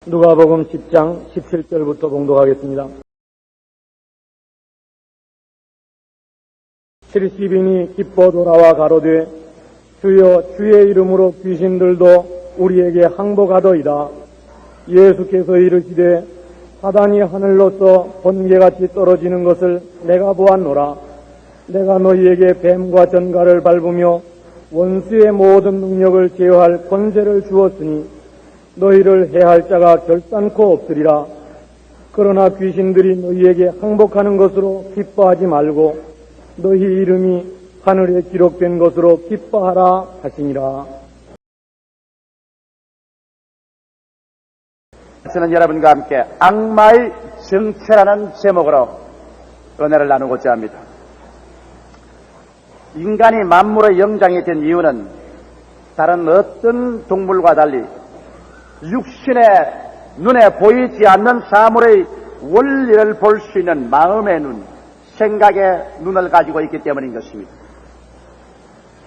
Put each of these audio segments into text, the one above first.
누가복음 10장 17절부터 봉독하겠습니다. 70인이 기뻐 돌아와 가로되 주여 주의 이름으로 귀신들도 우리에게 항복하더이다. 예수께서 이르시되 사단이 하늘로서 번개같이 떨어지는 것을 내가 보았노라. 내가 너희에게 뱀과 전갈을 밟으며 원수의 모든 능력을 제어할 권세를 주었으니 너희를 해할 자가 결단코 없으리라. 그러나 귀신들이 너희에게 항복하는 것으로 기뻐하지 말고 너희 이름이 하늘에 기록된 것으로 기뻐하라 하시니라. 저는 여러분과 함께 악마의 정체라는 제목으로 은혜를 나누고자 합니다. 인간이 만물의 영장이 된 이유는 다른 어떤 동물과 달리 육신의 눈에 보이지 않는 사물의 원리를 볼 수 있는 마음의 눈, 생각의 눈을 가지고 있기 때문인 것입니다.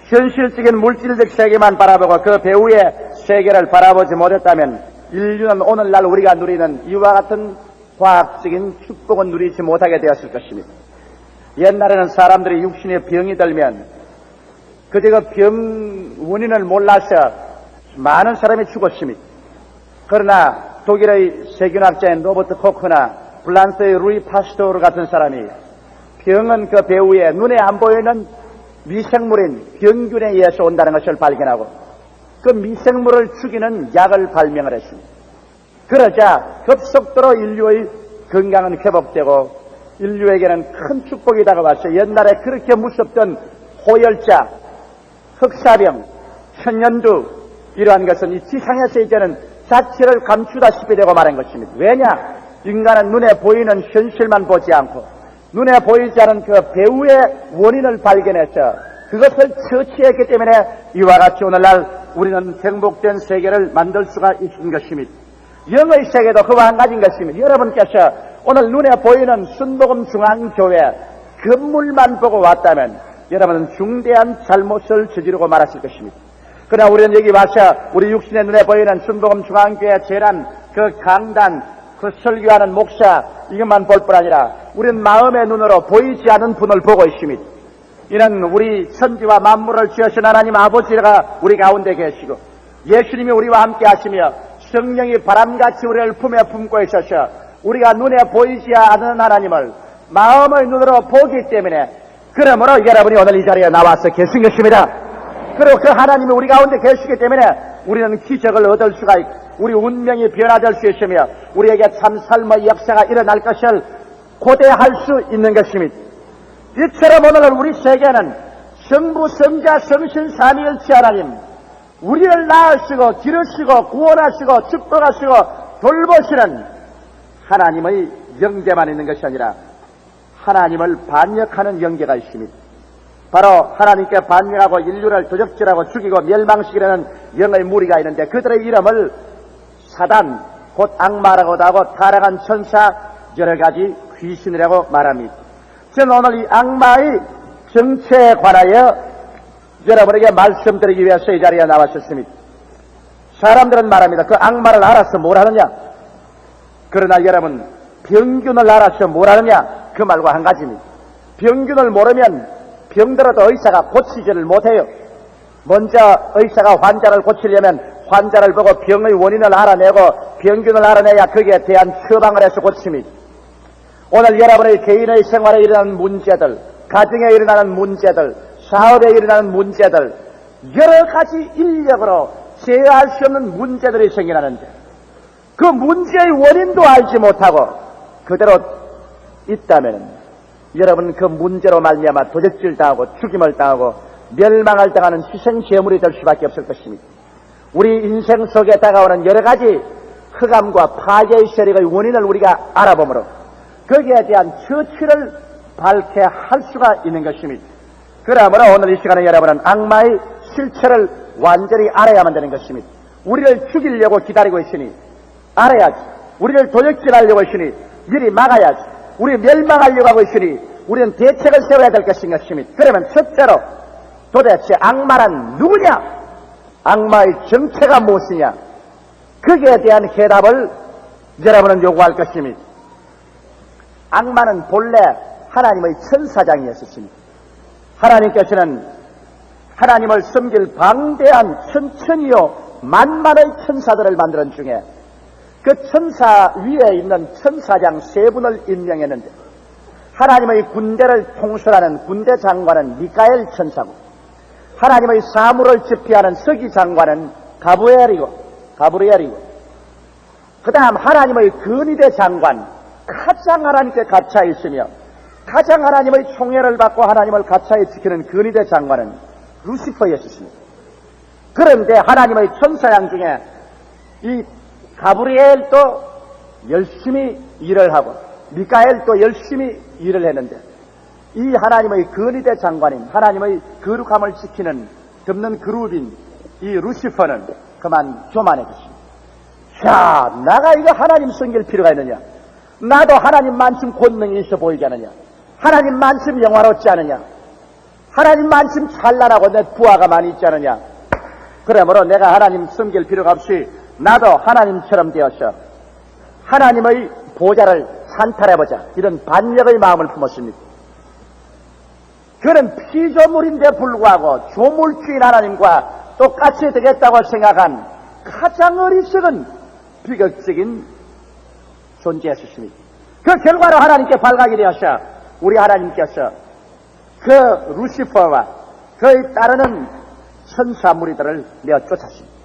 현실적인 물질적 세계만 바라보고 그 배후의 세계를 바라보지 못했다면 인류는 오늘날 우리가 누리는 이와 같은 과학적인 축복은 누리지 못하게 되었을 것입니다. 옛날에는 사람들이 육신에 병이 들면 그저 그 병 원인을 몰라서 많은 사람이 죽었습니다. 그러나 독일의 세균학자인 로버트 코크나 프랑스의 루이 파스토르 같은 사람이 병은 그 배후에 눈에 안 보이는 미생물인 병균에 의해서 온다는 것을 발견하고 그 미생물을 죽이는 약을 발명을 했습니다. 그러자 급속도로 인류의 건강은 회복되고 인류에게는 큰 축복이 다가왔어요. 옛날에 그렇게 무섭던 호열자, 흑사병, 천연두 이러한 것은 이 지상에서 이제는 자체를 감추다시피 되고 말한 것입니다. 왜냐? 인간은 눈에 보이는 현실만 보지 않고 눈에 보이지 않은 그 배후의 원인을 발견해서 그것을 처치했기 때문에 이와 같이 오늘날 우리는 행복된 세계를 만들 수가 있는 것입니다. 영의 세계도 그와 한 가지인 것입니다. 여러분께서 오늘 눈에 보이는 순복음 중앙교회 건물만 보고 왔다면 여러분은 중대한 잘못을 저지르고 말았을 것입니다. 그러나 우리는 여기 와서 우리 육신의 눈에 보이는 순복음 중앙교회 재단, 그 강단, 그 설교하는 목사 이것만 볼 뿐 아니라 우리는 마음의 눈으로 보이지 않은 분을 보고 있습니다. 이는 우리 천지와 만물을 지으신 하나님 아버지가 우리 가운데 계시고 예수님이 우리와 함께 하시며 성령이 바람같이 우리를 품에 품고 있어서 우리가 눈에 보이지 않는 하나님을 마음의 눈으로 보기 때문에 그러므로 여러분이 오늘 이 자리에 나와서 계신 것입니다. 그리고 그 하나님이 우리 가운데 계시기 때문에 우리는 기적을 얻을 수가 있고 우리 운명이 변화될 수 있으며 우리에게 참 삶의 역사가 일어날 것을 고대할 수 있는 것입니다. 이처럼 오늘 우리 세계는 성부, 성자, 성신, 삼위일체 하나님 우리를 낳으시고 기르시고 구원하시고 축복하시고 돌보시는 하나님의 영계만 있는 것이 아니라 하나님을 반역하는 영계가 있습니다. 바로 하나님께 반역하고 인류를 도적질하고 죽이고 멸망시키려는 영의 무리가 있는데 그들의 이름을 사단, 곧 악마라고도 하고 타락한 천사, 여러 가지 귀신이라고 말합니다. 저는 오늘 이 악마의 정체에 관하여 여러분에게 말씀드리기 위해서 이 자리에 나왔었습니다. 사람들은 말합니다. 그 악마를 알아서 뭘 하느냐? 그러나 여러분 병균을 알아서 뭘 하느냐? 그 말과 한 가지입니다. 병균을 모르면 병들어도 의사가 고치지를 못해요. 먼저 의사가 환자를 고치려면 환자를 보고 병의 원인을 알아내고 병균을 알아내야 거기에 대한 처방을 해서 고칩니다. 오늘 여러분의 개인의 생활에 일어나는 문제들, 가정에 일어나는 문제들, 사업에 일어나는 문제들, 여러 가지 인력으로 제어할 수 없는 문제들이 생겨나는데 그 문제의 원인도 알지 못하고 그대로 있다면 여러분 그 문제로 말미암아 도적질 당하고 죽임을 당하고 멸망을 당하는 희생제물이 될 수밖에 없을 것입니다. 우리 인생 속에 다가오는 여러 가지 흑암과 파괴의 세력의 원인을 우리가 알아보므로 거기에 대한 처치를 밝게 할 수가 있는 것입니다. 그러므로 오늘 이 시간에 여러분은 악마의 실체를 완전히 알아야만 되는 것입니다. 우리를 죽이려고 기다리고 있으니 알아야지. 우리를 도적질하려고 있으니 미리 막아야지. 우리 멸망하려고 하고 있으니 우리는 대책을 세워야 될 것인 것입니다. 그러면 첫째로 도대체 악마란 누구냐? 악마의 정체가 무엇이냐? 거기에 대한 해답을 여러분은 요구할 것입니다. 악마는 본래 하나님의 천사장이었습니다. 하나님께서는 하나님을 섬길 방대한 천천히요 만만의 천사들을 만드는 중에 그 천사 위에 있는 천사장 세 분을 임명했는데 하나님의 군대를 통솔하는 군대 장관은 미카엘 천사고 하나님의 사물을 집필하는 서기 장관은 가브리엘이고 그 다음 하나님의 근위대 장관 가장 하나님께 갇혀 있으며 가장 하나님의 총애를 받고 하나님을 가차에 지키는 근위대 장관은 루시퍼였습니다. 그런데 하나님의 천사양 중에 이 가브리엘도 열심히 일을 하고 미카엘도 열심히 일을 했는데 이 하나님의 근위대 장관인 하나님의 거룩함을 지키는 덮는 그룹인 이 루시퍼는 그만 교만해졌습니다. 자, 나가 이거 하나님 섬길 필요가 있느냐? 나도 하나님만큼 권능이 있어 보이지 않느냐? 하나님만큼 영화롭지 않느냐? 하나님만큼 찬란하고 내 부하가 많이 있지 않느냐? 그러므로 내가 하나님 섬길 필요가 없이 나도 하나님처럼 되어서 하나님의 보좌를 찬탈해보자. 이런 반역의 마음을 품었습니다. 그는 피조물인데 불구하고 조물주인 하나님과 똑같이 되겠다고 생각한 가장 어리석은 비극적인 존재였습니다. 그 결과로 하나님께 발각이 되어서 우리 하나님께서 그 루시퍼와 그의 따르는 천사 무리들을 내어 쫓았습니다.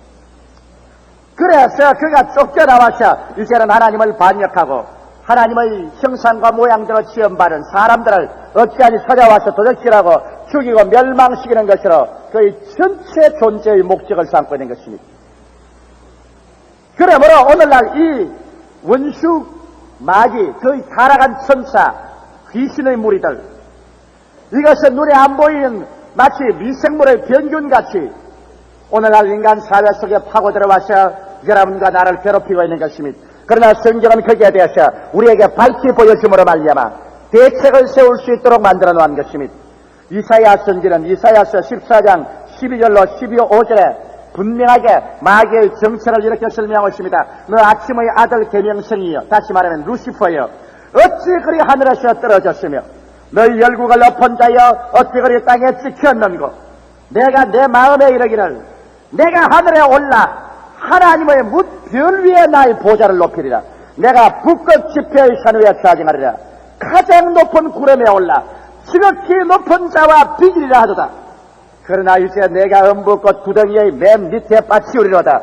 그래서 그가 쫓겨나와서 이제는 하나님을 반역하고 하나님의 형상과 모양대로 지음받은 사람들을 어찌하니 찾아와서 도적질하고 죽이고 멸망시키는 것으로 그의 전체 존재의 목적을 삼고 있는 것입니다. 그러므로 오늘날 이 원수 마귀, 그의 타락한 천사, 귀신의 무리들, 이것은 눈에 안 보이는 마치 미생물의 병균같이 오늘날 인간 사회 속에 파고 들어와서 여러분과 나를 괴롭히고 있는 것입니다. 그러나 성경은 거기에 대해서 우리에게 밝히 보여줌으로 말미암아 대책을 세울 수 있도록 만들어 놓은 것입니다. 이사야 선지는 이사야서 14장 12절로 12.5절에 분명하게 마귀의 정체를 이렇게 설명하고 있습니다. 너 아침의 아들 계명성이여, 다시 말하면 루시퍼여, 어찌 그리 하늘에서 떨어졌으며 너희 열국을 엎은 자여 어찌 그리 땅에 찍혔는고, 내가 내 마음에 이르기를 내가 하늘에 올라 하나님의 별 위에 나의 보좌를 높이리라. 내가 북극 지폐의 산 위에 좌정하리라. 가장 높은 구름에 올라 지극히 높은 자와 비기리라 하도다. 그러나 이제 내가 엄부꽃 구덩이의 맨 밑에 빠치우리로다.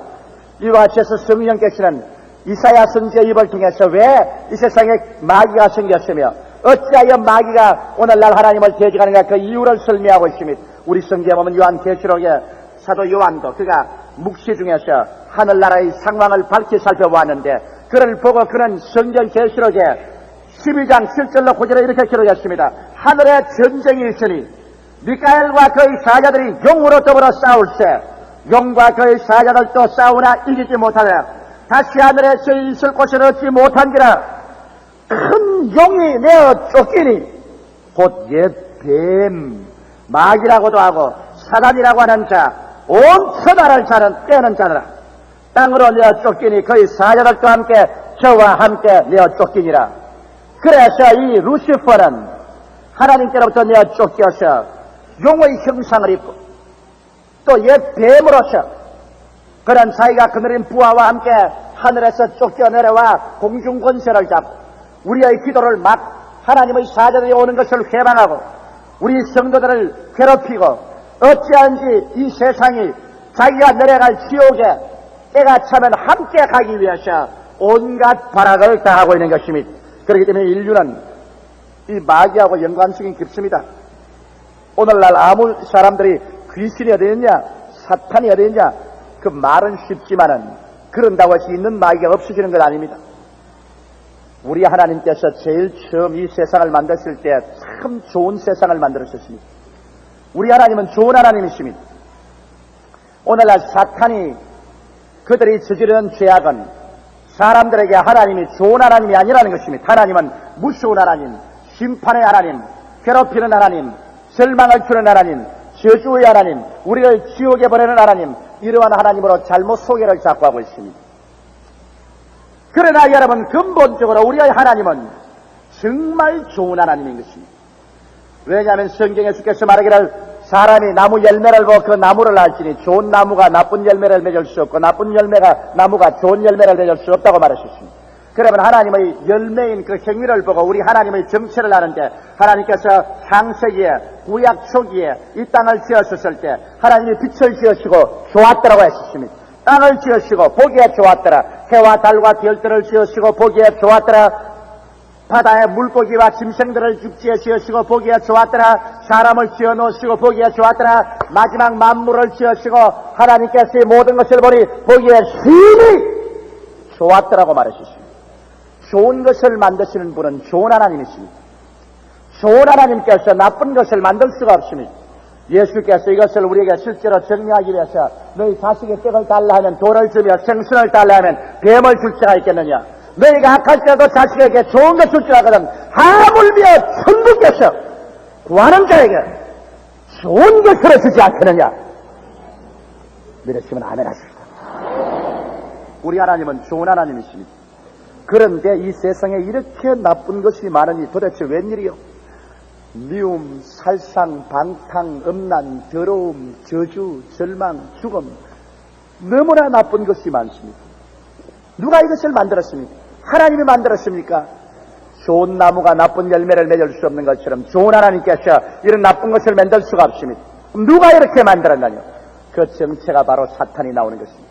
이와 같이 해서 성령께서는 이사야 선지의 입을 통해서 왜 이 세상에 마귀가 생겼으며 어찌하여 마귀가 오늘날 하나님을 대적하는가, 그 이유를 설명하고 있습니다. 우리 성경에 보면 요한계시록에 사도 요한도 그가 묵시 중에서 하늘나라의 상황을 밝히 살펴보았는데 그를 보고 그는 성경 계시록에 12장 7절로 9절에 이렇게 기록했습니다. 하늘에 전쟁이 있으니 미카엘과 그의 사자들이 용으로 더불어 싸울세 용과 그의 사자들도 싸우나 이기지 못하되 다시 하늘에서 있을 곳을 얻지 못한지라. 큰 용이 내어 쫓기니 곧 옛 뱀 마귀라고도 하고 사단이라고 하는 자, 온 천하를 떼는 자라. 땅으로 내어 쫓기니 그의 사자들도 함께 저와 함께 내어 쫓기니라. 그래서 이 루시퍼는 하나님께로부터 내어 쫓겨서 용의 형상을 입고 또 옛 뱀으로서 그런 자기가 그늘인 부하와 함께 하늘에서 쫓겨내려와 공중 권세를 잡고 우리의 기도를 막 하나님의 사자들이 오는 것을 회방하고 우리 성도들을 괴롭히고 어찌하는지 이 세상이 자기가 내려갈 지옥에 때가 차면 함께 가기 위해서 온갖 발악을 당하고 있는 것입니다. 그렇기 때문에 인류는 이 마귀하고 연관성이 깊습니다. 오늘날 아무 사람들이 귀신이 어디 있냐, 사탄이 어디 있냐, 그 말은 쉽지만은 그런다고 해서 있는 마귀가 없어지는 건 아닙니다. 우리 하나님께서 제일 처음 이 세상을 만드실 때 참 좋은 세상을 만들었습니다. 우리 하나님은 좋은 하나님이십니다. 오늘날 사탄이 그들이 저지르는 죄악은 사람들에게 하나님이 좋은 하나님이 아니라는 것입니다. 하나님은 무서운 하나님, 심판의 하나님, 괴롭히는 하나님, 절망을 주는 하나님, 저주의 하나님, 우리를 지옥에 보내는 하나님, 이러한 하나님으로 잘못 소개를 자꾸 하고 있습니다. 그러나 여러분, 근본적으로 우리의 하나님은 정말 좋은 하나님인 것입니다. 왜냐하면 성경에 주께서 말하기를 사람이 나무 열매를 보고 그 나무를 알지니 좋은 나무가 나쁜 열매를 맺을 수 없고 나쁜 나무가 좋은 열매를 맺을 수 없다고 말하셨습니다. 그러면 하나님의 열매인 그 행위를 보고 우리 하나님의 정체를 아는데, 하나님께서 창세기에 구약 초기에 이 땅을 지으셨을 때 하나님이 빛을 지으시고 좋았더라고 하셨습니다. 땅을 지으시고 보기에 좋았더라. 해와 달과 별들을 지으시고 보기에 좋았더라. 바다의 물고기와 짐승들을 육지에 지으시고 보기에 좋았더라. 사람을 지어놓으시고 보기에 좋았더라. 마지막 만물을 지으시고 하나님께서 이 모든 것을 보니 보기에 심히 좋았더라고 말하셨습니다. 좋은 것을 만드시는 분은 좋은 하나님이십니다. 좋은 하나님께서 나쁜 것을 만들 수가 없습니다. 예수께서 이것을 우리에게 실제로 정리하기 위해서 너희 자식의 떡을 달라 하면 돌을 주며 생선을 달라 하면 뱀을 줄 자가 있겠느냐. 너희가 악할지라도 자식에게 좋은 것 줄 줄 알거든 하물며 천국께서 구하는 자에게 좋은 것을 주지 않겠느냐. 믿으시면 아멘 하십시다. 우리 하나님은 좋은 하나님이십니다. 그런데 이 세상에 이렇게 나쁜 것이 많으니 도대체 웬일이요? 미움, 살상, 방탕, 음란, 더러움, 저주, 절망, 죽음, 너무나 나쁜 것이 많습니다. 누가 이것을 만들었습니까? 하나님이 만들었습니까? 좋은 나무가 나쁜 열매를 맺을 수 없는 것처럼 좋은 하나님께서 이런 나쁜 것을 만들 수가 없습니다. 누가 이렇게 만들었나요? 그 정체가 바로 사탄이 나오는 것입니다.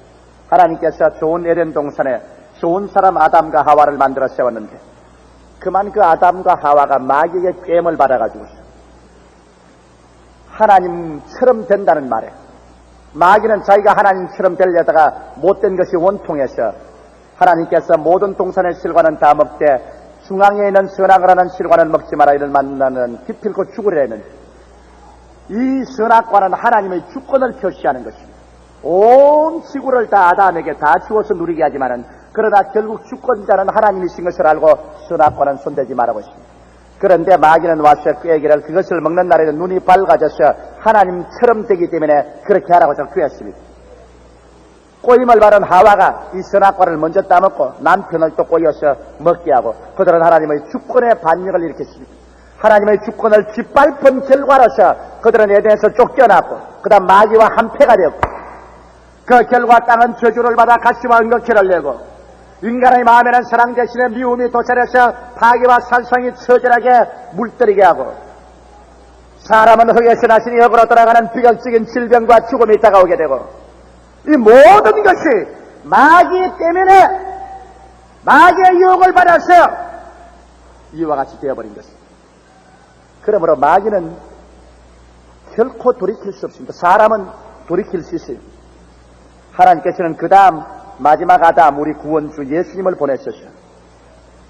하나님께서 좋은 에덴 동산에 좋은 사람 아담과 하와를 만들어 세웠는데 그만 그 아담과 하와가 마귀에게 꿰임을 받아가지고 하나님처럼 된다는 말에, 마귀는 자기가 하나님처럼 되려다가 못된 것이 원통해서 하나님께서 모든 동산의 실과는 다 먹되 중앙에 있는 선악을 하는 실과는 먹지 마라 이를 만나는 기필코 죽으려 했는데, 이 선악과는 하나님의 주권을 표시하는 것입니다. 온 지구를 다 아담에게 다 주어서 누리게 하지만은 그러나 결국 주권자는 하나님이신 것을 알고 선악과는 손대지 말라고 했습니다. 그런데 마귀는 와서 꾀기를 그것을 먹는 날에는 눈이 밝아져서 하나님처럼 되기 때문에 그렇게 하라고 꾀했습니다. 꼬임을 받은 하와가 이 선악과를 먼저 따먹고 남편을 또 꼬여서 먹게 하고 그들은 하나님의 주권의 반역을 일으켰습니다. 하나님의 주권을 짓밟은 결과로서 그들은 에덴에서 쫓겨났고 그 다음 마귀와 한패가 되었고 그 결과 땅은 저주를 받아 가시와 은극회를 내고 인간의 마음에는 사랑 대신에 미움이 도찰해서 파괴와 살상이 처절하게 물들이게 하고 사람은 흙에서 나시니 흙으로 돌아가는 비극적인 질병과 죽음이 다가오게 되고 이 모든 것이 마귀 때문에 마귀의 유혹을 받아서 이와 같이 되어버린 것입니다. 그러므로 마귀는 결코 돌이킬 수 없습니다. 사람은 돌이킬 수 있어요. 하나님께서는 그 다음 마지막 아담 우리 구원주 예수님을 보내셨어요.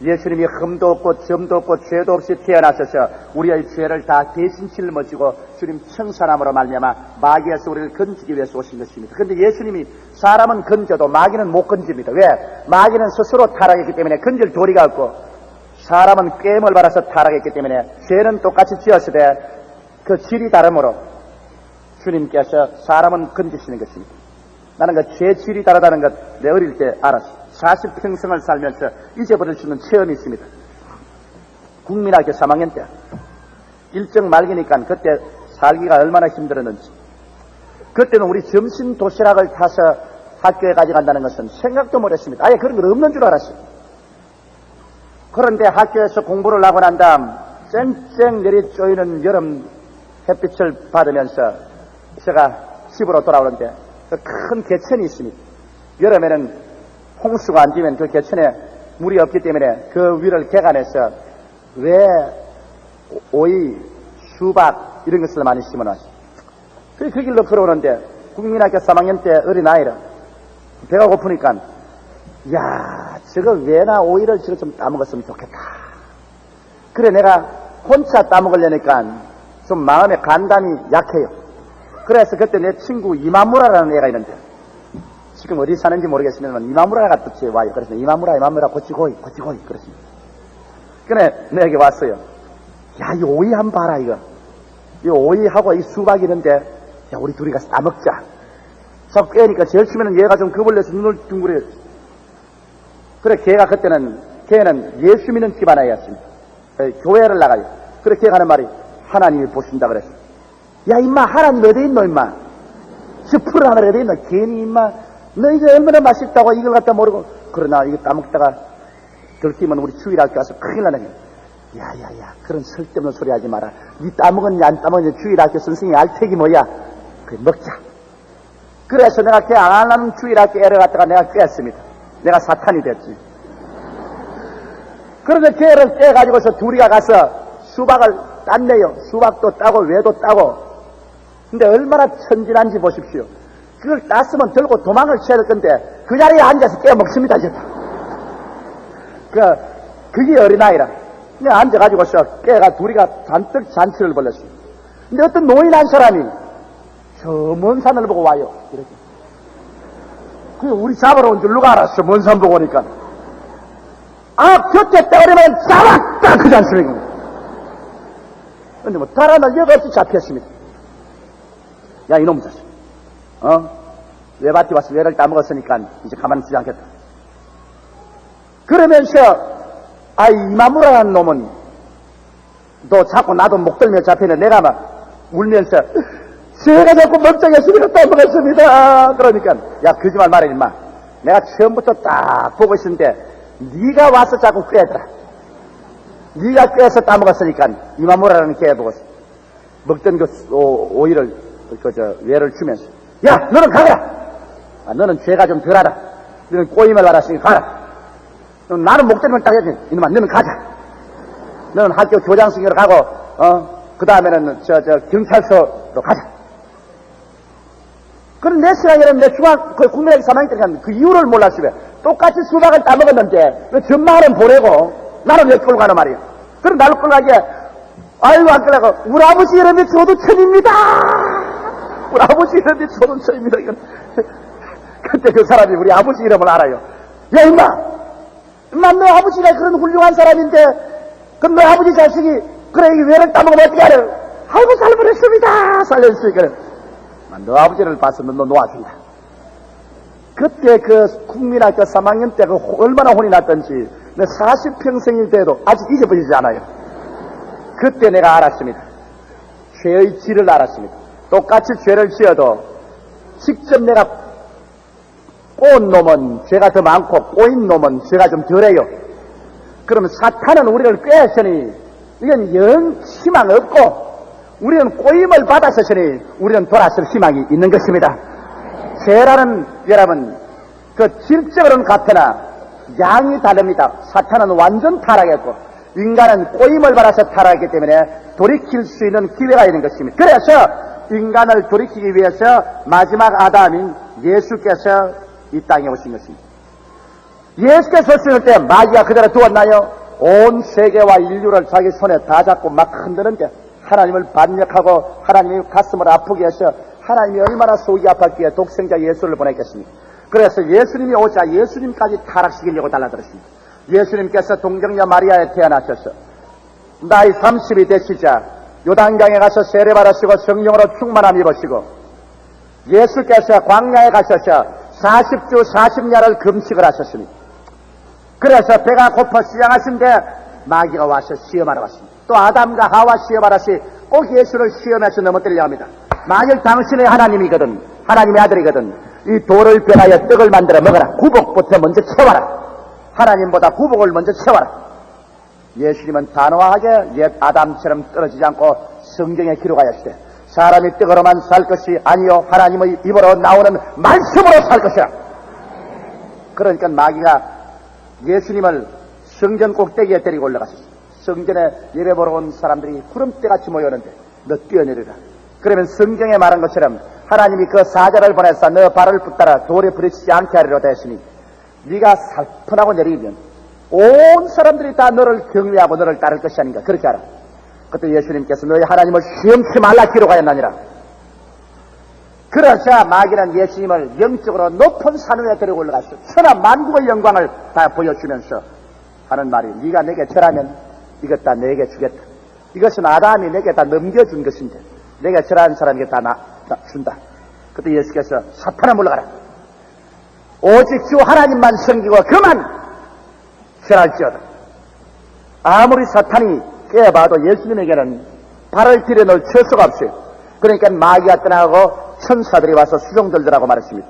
예수님이 흠도 없고 점도 없고 죄도 없이 태어나셔서 우리의 죄를 다 대신 짊어지고 주님 청산함으로 말미암아 마귀에서 우리를 건지기 위해서 오신 것입니다. 그런데 예수님이 사람은 건져도 마귀는 못 건집니다. 왜? 마귀는 스스로 타락했기 때문에 건질 도리가 없고 사람은 꾀임을 받아서 타락했기 때문에 죄는 똑같이 지었으되 그 질이 다르므로 주님께서 사람은 건지시는 것입니다. 나는 그 죄 질이 다르다는 것 내 어릴 때 알았어. 40평생을 살면서 잊어버릴 수 있는 체험이 있습니다. 국민학교 3학년 때 일정 말기니까 그때 살기가 얼마나 힘들었는지, 그때는 우리 점심 도시락을 타서 학교에 가져간다는 것은 생각도 못했습니다. 아예 그런 건 없는 줄 알았어요. 그런데 학교에서 공부를 하고 난 다음 쨍쨍 내리 쪼이는 여름 햇빛을 받으면서 제가 집으로 돌아오는데 큰 개천이 있습니다. 여름에는 홍수가 안 지면 그 개천에 물이 없기 때문에 그 위를 개간해서 왜 오이, 수박 이런 것을 많이 심어놨어요. 그 길로 걸어오는데 국민학교 3학년 때 어린아이라 배가 고프니까 야 저거 왜나 오이를 저거 좀 따먹었으면 좋겠다. 그래 내가 혼자 따먹으려니까 좀 마음의 간담이 약해요. 그래서 그때 내 친구 이마무라라는 애가 있는데 지금 어디 사는지 모르겠으면 이마무라가 뜻이 와요. 그래서 이마무라 고치고이 그렇습니다. 그래 내게 왔어요. 야 이 오이 한번 봐라 이거. 이 오이하고 이 수박이 있는데, 야, 우리 둘이 가서 따먹자. 자꾸 깨니까 제일 처음에는 얘가 좀 겁을내서 눈을 둥그려. 그래, 걔는 예수 믿는 집안 아이였습니다. 교회를 나가요. 그래, 걔가 하는 말이, 하나님이 보신다 그랬어. 야, 임마, 하나님 어디 있노, 임마? 저 푸른 하늘 어디 있노? 괜히, 임마, 너 이게 얼마나 맛있다고 이걸 갖다 모르고. 그러나, 이거 따먹다가, 들키면 우리 주일학교 가서 큰일 나네. 야, 그런 쓸데없는 소리 하지 마라. 니 따먹었냐, 안 따먹었냐, 주일학교 선생님이 알택이 뭐야? 그래, 먹자. 그래서 내가 걔 안 하는 주일학교 애를 갖다가 내가 꿰었습니다. 내가 사탄이 됐지. 그런데 걔를 떼가지고서 둘이가 가서 수박을 땄네요. 수박도 따고 외도 따고. 근데 얼마나 천진한지 보십시오. 그걸 땄으면 들고 도망을 쳐야 될 건데 그 자리에 앉아서 깨먹습니다. 그게 어린아이라. 그냥 앉아가지고서 깨가 둘이가 잔뜩 잔치를 벌렸어요. 근데 어떤 노인 한 사람이 저 먼 산을 보고 와요. 이렇게. 그 우리 잡으러 온 줄 누가 알았어. 먼 산 보고 오니까. 곁에 떠오르면 잡았다! 그지 않습니까? 근데 달아날 여가 없이 잡혔습니다. 야, 이놈 자식. 외밭에 와서 외를 따먹었으니까 이제 가만히 있지 않겠다. 그러면서, 이마무라는 놈은 너 자꾸 나도 목 들며 잡혔는데 내가 막 울면서 제가 자꾸 멀쩡했습니다. 따먹었습니다. 그러니까, 야, 거짓말 말해, 임마. 내가 처음부터 딱 보고 있었는데 네가 와서 자꾸 꿰더라. 네가 꿰서 따먹었으니까 이마무라는 개 보고 먹던 오이를 외를 주면서 야, 너는 가라. 너는 죄가 좀 덜하다. 너는 꼬임을 알았으니 가라. 나는 목 때리면 딱 해야지. 이놈아, 너는 가자. 너는 학교 교장선생으로 가고 그 다음에는 경찰서로 가자. 그럼 내 시간에는 내 국민학교 3학년 때 갔는데 그 이유를 몰랐으면 똑같이 수박을 따먹었는데 왜 전마을은 보내고 나는 왜 끌고 가는 말이야. 그럼 나를 끌고 가기에 아이고 안 끌고 우리 아버지 이름이 조두천입니다. 우리 아버지 이름이 조두천입니다. 그때 그 사람이 우리 아버지 이름을 알아요. 야, 임마 너 아버지가 그런 훌륭한 사람인데 그럼 너 아버지 자식이 그래 이 외를 따먹으면 어떻게 하려. 아이고 살벌했습니다. 살려주시니까 너 아버지를 봐서 너 놓아준다. 그때 그 국민학교 3학년 때 얼마나 혼이 났던지 내 40평생이 돼도 아직 잊어버리지 않아요. 그때 내가 알았습니다. 죄의 질을 알았습니다. 똑같이 죄를 지어도 직접 내가 꼬은 놈은 죄가 더 많고 꼬인 놈은 죄가 좀 덜해요. 그러면 사탄은 우리를 꾀했으니 이건 영 희망 없고 우리는 꼬임을 받았으니 우리는 돌아설 희망이 있는 것입니다. 죄라는 여러분 그 질적으로는 같으나 양이 다릅니다. 사탄은 완전 타락했고 인간은 꼬임을 받아서 타락했기 때문에 돌이킬 수 있는 기회가 있는 것입니다. 그래서 인간을 돌이키기 위해서 마지막 아담인 예수께서 이 땅에 오신 것입니다. 예수께서 오실 때 마귀가 그대로 두었나요? 온 세계와 인류를 자기 손에 다 잡고 막 흔드는데 하나님을 반역하고 하나님의 가슴을 아프게 하셔 하나님이 얼마나 속이 아팠기에 독생자 예수를 보냈겠습니까? 그래서 예수님이 오자 예수님까지 타락시키려고 달라들었습니다. 예수님께서 동정녀 마리아에 태어나셔서 나이 30이 되시자 요단강에 가서 세례받으시고 성령으로 충만함 입으시고 예수께서 광야에 가셔서 40주 40야를 금식을 하셨습니다. 그래서 배가 고파 시장하신데 마귀가 와서 시험하러 왔습니다. 또 아담과 하와 시험하듯이 꼭 예수를 시험해서 넘어뜨리려 합니다. 만일 당신의 하나님이거든 하나님의 아들이거든 이 돌을 변하여 떡을 만들어 먹어라. 구복부터 먼저 채워라. 하나님보다 구복을 먼저 채워라. 예수님은 단호하게 옛 아담처럼 떨어지지 않고 성경에 기록하였으되 사람이 떡으로만 살 것이 아니요 하나님의 입으로 나오는 말씀으로 살 것이라. 그러니까 마귀가 예수님을 성전 꼭대기에 데리고 올라갔습니다. 성전에 예배 보러 온 사람들이 구름대같이 모였는데 너 뛰어내리라. 그러면 성경에 말한 것처럼 하나님이 그 사자를 보내서 너 발을 붙들어 돌에 부딪히지 않게 하리로다 했으니 네가 살펀하고 내리면 온 사람들이 다 너를 경외하고 너를 따를 것이 아닌가 그렇게 하라. 그때 예수님께서 너희 하나님을 시험치 말라 기록하였나니라. 그러자 마귀는 예수님을 영적으로 높은 산 위에 데리고 올라갔어. 천하 만국의 영광을 다 보여주면서 하는 말이 네가 내게 절하면 이것 다 내게 주겠다. 이것은 아담이 내게 다 넘겨준 것인데 내가 절하는 사람에게 다 준다. 그때 예수께서 사탄아 물러가라. 오직 주 하나님만 섬기고 그만 절할지어다. 아무리 사탄이 깨봐도 예수님에게는 발을 들여놓을 처소가 없어요. 그러니까 마귀가 떠나가고 천사들이 와서 수종들더라고 말했습니다.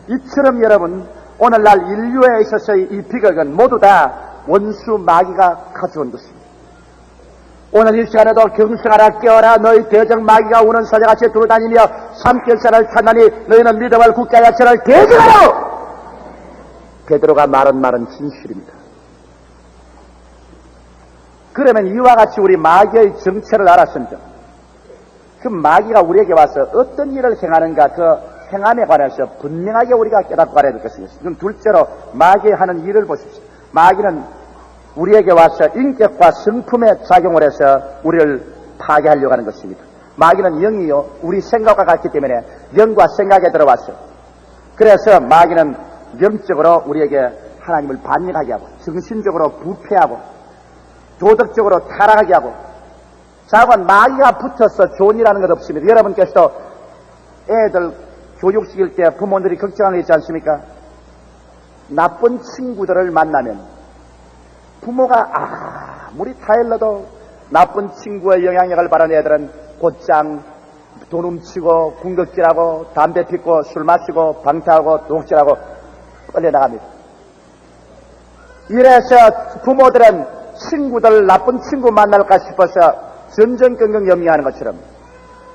이처럼 여러분 오늘날 인류에 있어서의 이 비극은 모두 다 원수 마귀가 가져온 것입니다. 오늘 이 시간에도 경성하라 깨어라 너희 대적 마귀가 우는 사자같이 돌아다니며 삼킬산을 찾나니 너희는 믿음을 굳게 하여 저를 대적하라. 베드로가 말은 진실입니다. 그러면 이와 같이 우리 마귀의 정체를 알았습니다. 그 마귀가 우리에게 와서 어떤 일을 행하는가 그 행함에 관해서 분명하게 우리가 깨닫고 가야 될 것입니다. 그럼 둘째로 마귀의 하는 일을 보십시오. 마귀는 우리에게 와서 인격과 성품에 작용을 해서 우리를 파괴하려고 하는 것입니다. 마귀는 영이요 우리 생각과 같기 때문에 영과 생각에 들어왔어요. 그래서 마귀는 영적으로 우리에게 하나님을 반역하게 하고 정신적으로 부패하고 도덕적으로 타락하게 하고 자관 마귀가 붙어서 좋은 일 하는 것 없습니다. 여러분께서도 애들 교육시킬 때 부모들이 걱정하는 게 있지 않습니까? 나쁜 친구들을 만나면 부모가 아무리 타일러도 나쁜 친구의 영향력을 받은 애들은 곧장 돈 훔치고 군것질하고 담배 피고 술 마시고 방탕하고 독질하고 끌려나갑니다. 이래서 부모들은 친구들 나쁜 친구 만날까 싶어서 전전긍긍 염려하는 것처럼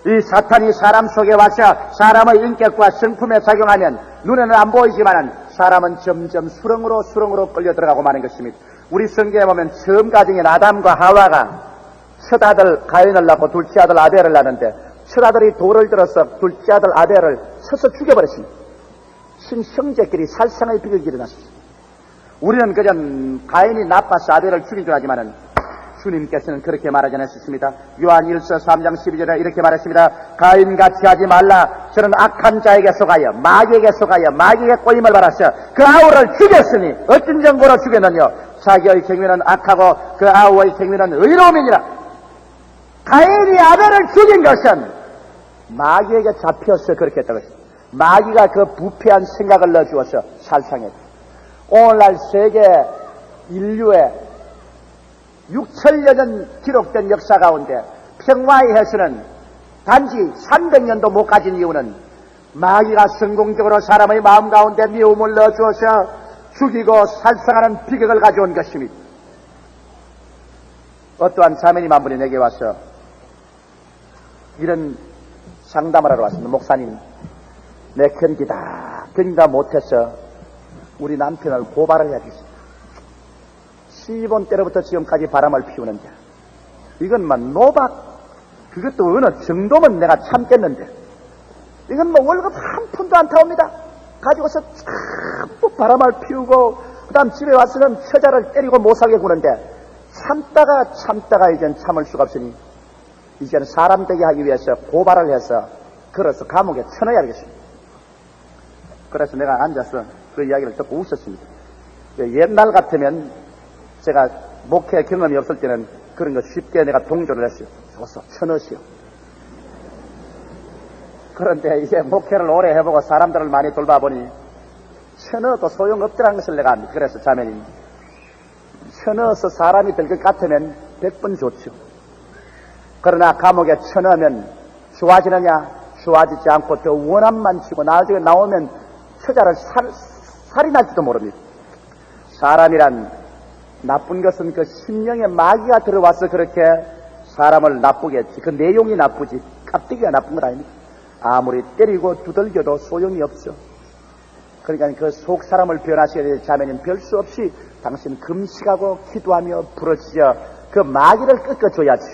이 사탄이 사람 속에 와서 사람의 인격과 성품에 작용하면 눈에는 안 보이지만 사람은 점점 수렁으로 끌려 들어가고 마는 것입니다. 우리 성경에 보면 처음 가정인 아담과 하와가 첫 아들 가인을 낳고 둘째 아들 아벨을 낳는데 첫 아들이 돌을 들어서 둘째 아들 아벨을 쳐서 죽여버렸습니다. 형제끼리 살상의 비극이 일어났습니다. 우리는 그저 가인이 나빠서 아벨을 죽인 줄 알지만은 주님께서는 그렇게 말하지 않으셨습니다. 요한 1서 3장 12절에 이렇게 말했습니다. 가인같이 하지 말라. 저는 악한 자에게 속하여 마귀에게 속하여 마귀에게 꼬임을 받았어 그 아우를 죽였으니 어떤 정보로 죽였느냐. 자기의 경위는 악하고 그 아우의 경위는 의로움이니라. 가인이 아벨을 죽인 것은 마귀에게 잡혀서 그렇게 했다고 했습니다. 마귀가 그 부패한 생각을 넣어주어서 살상했다. 오늘날 세계 인류의 6천여 년 기록된 역사 가운데 평화의 해수는 단지 300년도 못 가진 이유는 마귀가 성공적으로 사람의 마음 가운데 미움을 넣어주어서 죽이고 살상하는 비극을 가져온 것입니다. 어떠한 자매님 한 분이 내게 와서 이런 상담을 하러 왔습니다. 목사님, 내 견디다 못해서 우리 남편을 고발을 해야겠습니다. 시본 때로부터 지금까지 바람을 피우는데 이건 노박 그것도 어느 정도면 내가 참겠는데 이건 월급 한 푼도 안 타옵니다. 가지고서 자꾸 바람을 피우고 그 다음 집에 와서는 처자를 때리고 못살게 구는데 참다가 이젠 참을 수가 없으니 이제는 사람 되게 하기 위해서 고발을 해서 걸어서 감옥에 쳐넣어야겠습니다. 그래서 내가 앉아서 그 이야기를 듣고 웃었습니다. 옛날 같으면 제가 목회 경험이 없을 때는 그런 거 쉽게 내가 동조를 했어요. 좋소, 쳐넣으시오. 그런데 이게 목회를 오래 해보고 사람들을 많이 돌봐보니 쳐넣어도 소용없더라는 것을 내가 압니다. 그래서 자매님, 쳐넣어서 사람이 될 것 같으면 100번 좋죠. 그러나 감옥에 쳐넣으면 좋아지느냐? 좋아지지 않고 더 원한만 치고 나중에 나오면 처자를 살인할지도 모릅니다. 사람이란 나쁜 것은 그 심령에 마귀가 들어와서 그렇게 사람을 나쁘게 했지. 그 내용이 나쁘지 깍두기가 나쁜 건 아닙니다. 아무리 때리고 두들겨도 소용이 없죠. 그러니까 그 속 사람을 변화시켜야 될 자매는 별 수 없이 당신 금식하고 기도하며 부르짖어 그 마귀를 꺾어줘야지.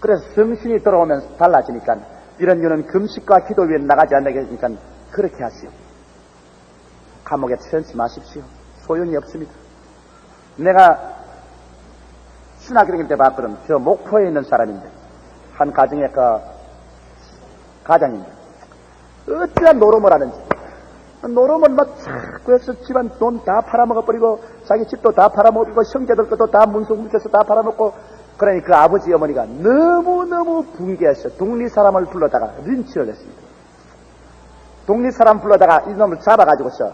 그래서 정신이 들어오면 달라지니까 이런 이유는 금식과 기도 위에 나가지 않으니까 그렇게 하시오. 감옥에 쳐넣지 마십시오. 소용이 없습니다. 내가 신학교 다닐 때 봤거든. 저 목포에 있는 사람인데 한 가정의 가장인데 어찌나 노름을 하는지 노름은 자꾸 해서 집안 돈 다 팔아먹어버리고 자기 집도 다 팔아먹고 형제들 것도 다 문서 뭉쳐서 다 팔아먹고 그러니 그 아버지 어머니가 너무너무 붕괴해서 독립사람을 불러다가 린치를 했습니다. 독립사람 불러다가 이놈을 잡아가지고서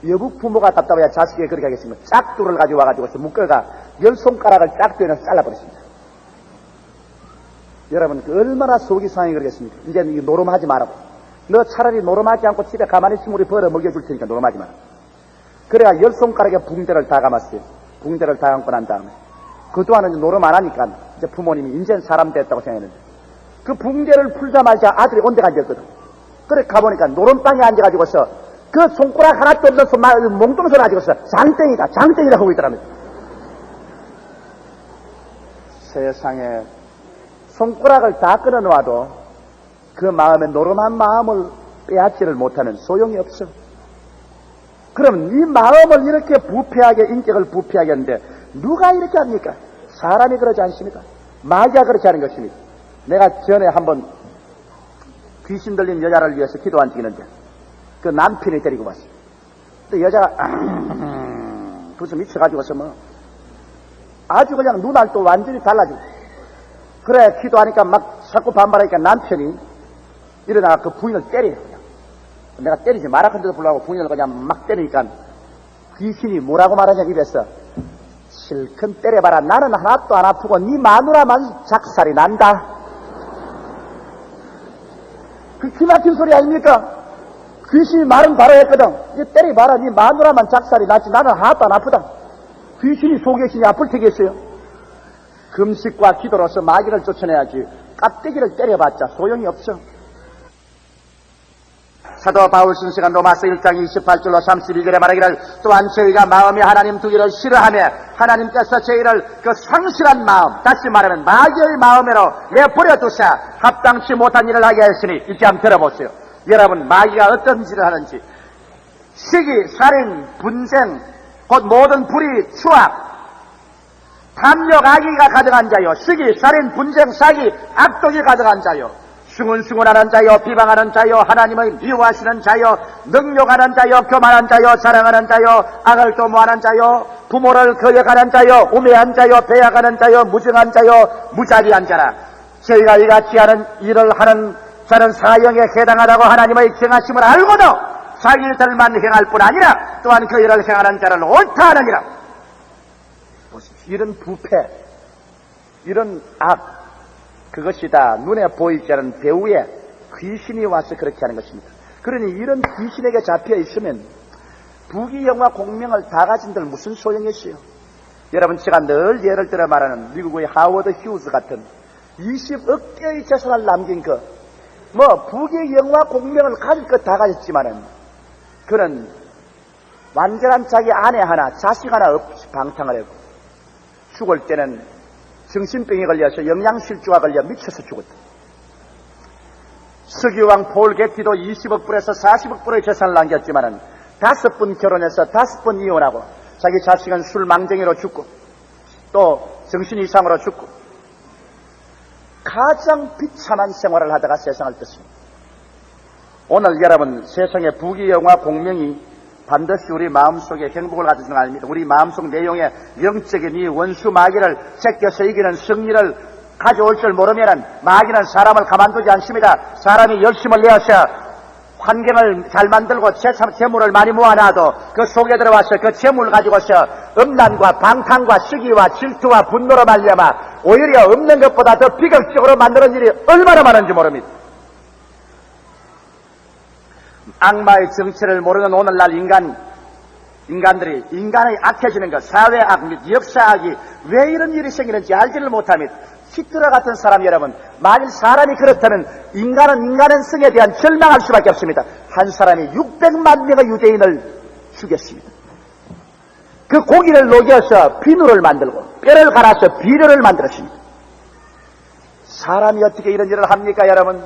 여부 부모가 답답해야 자식이 그렇게 하겠습니까? 짝두를 가지고 와가지고서 묶어가 10손가락을 짝두에서 잘라버렸습니다. 여러분 그 얼마나 속이 상해 그러겠습니까? 이제 노름하지 말라고. 너 차라리 노름하지 않고 집에 가만히 있으면 우리 벌어 먹여줄 테니까 노름하지 마라. 그래야 10손가락에 붕대를 다 감았어요. 붕대를 다 감고 난 다음에 그동안은 노름 안 하니까 이제 부모님이 인제는 사람 됐다고 생각했는데 그 붕대를 풀자마자 아들이 온데 앉았거든. 그래 가보니까 노름땅에 앉아가지고서 그 손가락 하나도 없는 몽둥손 가지고서 장땡이다 하고 있더랍니다. 세상에 손가락을 다 끊어놓아도 그 마음에 노름한 마음을 빼앗지를 못하는 소용이 없어. 그럼 이 마음을 이렇게 부패하게 인격을 부패하게 하는데 누가 이렇게 합니까? 사람이 그러지 않습니까? 마귀가 그렇지 않은 것입니다. 내가 전에 한번 귀신 들린 여자를 위해서 기도한 적이 있는데 그 남편이 데리고 왔어요. 근데 여자가 그래서 미쳐가지고서 뭐 아주 그냥 눈알도 완전히 달라지고 그래 기도하니까 막 자꾸 반발하니까 남편이 일어나가 그 부인을 때려요. 그냥. 내가 때리지 마라 한데도 불구하고 부인을 그냥 막 때리니까 귀신이 뭐라고 말하냐 입에서 실컷 때려봐라. 나는 하나도 안 아프고 네 마누라만 작살이 난다. 그 기막힌 소리 아닙니까? 귀신이 말은 바로 했거든. 이제 때려봐라. 네 마누라만 작살이 났지 나는 하나도 안 아프다. 귀신이 속에 아플 테겠어요. 금식과 기도로서 마귀를 쫓아내야지 깍대기를 때려봤자 소용이 없어. 사도 바울 선생은 로마서 1장 28절로 31절에 말하기를 또한 저희가 마음이 하나님 두기를 싫어하며 하나님께서 저희를 그 상실한 마음 다시 말하면 마귀의 마음으로 내버려두사 합당치 못한 일을 하게 하시니 이제 한번 들어보세요. 여러분 마귀가 어떤 짓을 하는지 시기, 살인, 분쟁 곧 모든 불의, 추악 탐욕, 악의가 가득한 자요 시기, 살인, 분쟁, 사기, 악독이 가득한 자요 숭은숭은하는 자요 비방하는 자요 하나님의 미워하시는 자요 능욕하는 자요 교만한 자요 자랑하는 자요 악을 도모하는 자요 부모를 거역하는 자요 우매한 자요 배약하는 자요 무정한 자요 무자비한 자라. 저희가 이같이 하는 일을 하는 자는 사형에 해당하다고 하나님의 정하심을 알고도 자기 일들만 행할 뿐 아니라 또한 그 일을 행하는 자를 옳다 하느니라. 보십시오. 이런 부패 이런 악 그것이 다 눈에 보이지 않은 배후에 귀신이 와서 그렇게 하는 것입니다. 그러니 이런 귀신에게 잡혀 있으면 부귀영화 공명을 다 가진들 무슨 소용이 있어요? 여러분 제가 늘 예를 들어 말하는 미국의 하워드 휴즈 같은 20억 개의 재산을 남긴 부귀영화 공명을 가질 것 다 가졌지만은 그는 완전한 자기 아내 하나 자식 하나 없이 방탕을 하고 죽을 때는 정신병에 걸려서 영양실조가 걸려 미쳐서 죽었다. 서기왕 폴 게티도 20억 불에서 40억 불의 재산을 남겼지만은 5번 결혼해서 5번 이혼하고 자기 자식은 술 망정이로 죽고 또 정신 이상으로 죽고 가장 비참한 생활을 하다가 세상을 떴습니다. 오늘 여러분 세상의 부귀영화 공명이 반드시 우리 마음속에 행복을 가져주는 거 아닙니다. 우리 마음속 내용에 영적인 이 원수 마귀를 제껴서 이기는 승리를 가져올 줄 모르면 마귀는 사람을 가만두지 않습니다. 사람이 열심을 내어서 환경을 잘 만들고 재물을 많이 모아놔도 그 속에 들어와서 그 재물 가지고서 음란과 방탕과 시기와 질투와 분노로 말미암아 오히려 없는 것보다 더 비극적으로 만드는 일이 얼마나 많은지 모릅니다. 악마의 정체를 모르는 오늘날 인간들이 인간의 악해지는 것, 사회악 및 역사악이 왜 이런 일이 생기는지 알지를 못합니다. 히틀러 같은 사람 여러분, 만일 사람이 그렇다면 인간은 인간의 성에 대한 절망할 수밖에 없습니다. 한 사람이 600만 명의 유대인을 죽였습니다. 그 고기를 녹여서 비누를 만들고 뼈를 갈아서 비료를 만들었습니다. 사람이 어떻게 이런 일을 합니까 여러분?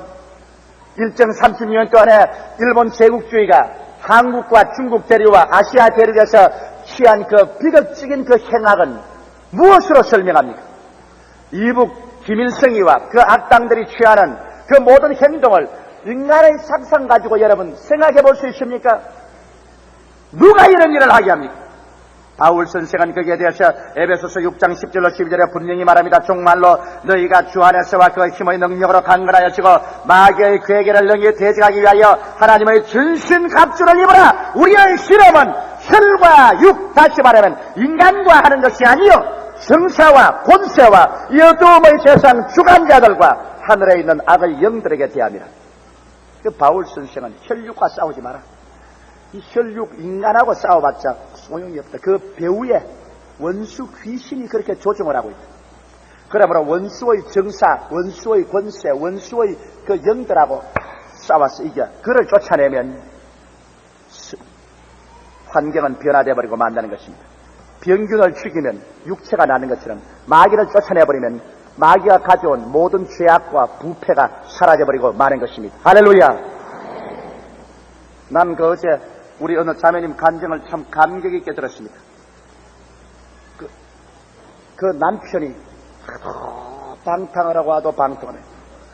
일정 30년 동안에 일본 제국주의가 한국과 중국 대륙과 아시아 대륙에서 취한 그 비극적인 그 행악은 무엇으로 설명합니까? 이북 김일성이와 그 악당들이 취하는 그 모든 행동을 인간의 상상 가지고 여러분 생각해 볼 수 있습니까? 누가 이런 일을 하게 합니까? 바울 선생은 거기에 대해서 에베소서 6장 10절로 12절에 분명히 말합니다. 정말로 너희가 주 안에서와 그 힘의 능력으로 강건하여지고 마귀의 괴계를 능히 대적하기 위하여 하나님의 전신 갑주를 입으라. 우리의 실험은 혈과 육, 다시 말하면 인간과 하는 것이 아니요 성사와 권세와 이 어두움의 세상 주관자들과 하늘에 있는 악의 영들에게 대함이라. 그 바울 선생은 혈육과 싸우지 마라. 이 혈육 인간하고 싸워봤자 소용이 없다. 그 배후에 원수 귀신이 그렇게 조종을 하고 있다. 그러므로 원수의 정사, 원수의 권세, 원수의 그 영들하고 싸워서 이겨. 그를 쫓아내면 환경은 변화되어 버리고 만다는 것입니다. 병균을 죽이면 육체가 나는 것처럼 마귀를 쫓아내버리면 마귀가 가져온 모든 죄악과 부패가 사라져버리고 마는 것입니다. 할렐루야. 난 그 어제 우리 어느 자매님 간증을 참 감격 있게 들었습니다. 그 남편이 하도 방탕을 하고 와도 방탕을 해요.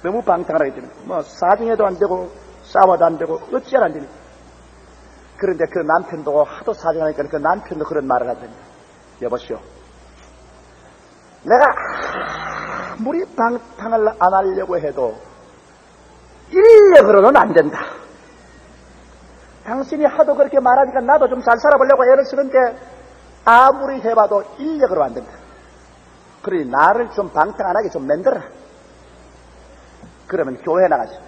너무 방탕을 하기 때문에 뭐 사정해도 안 되고 싸워도 안 되고 어찌하라 안 됩니까? 그런데 그 남편도 하도 사정하니까 그 남편도 그런 말을 하더니 여보시오, 내가 아무리 방탕을 안 하려고 해도 인력으로는 안 된다. 당신이 하도 그렇게 말하니까 나도 좀 잘 살아보려고 애를 쓰는데 아무리 해봐도 인력으로 안 된다. 그러니 나를 좀 방탕 안 하게 좀 만들어라. 그러면 교회 나가죠.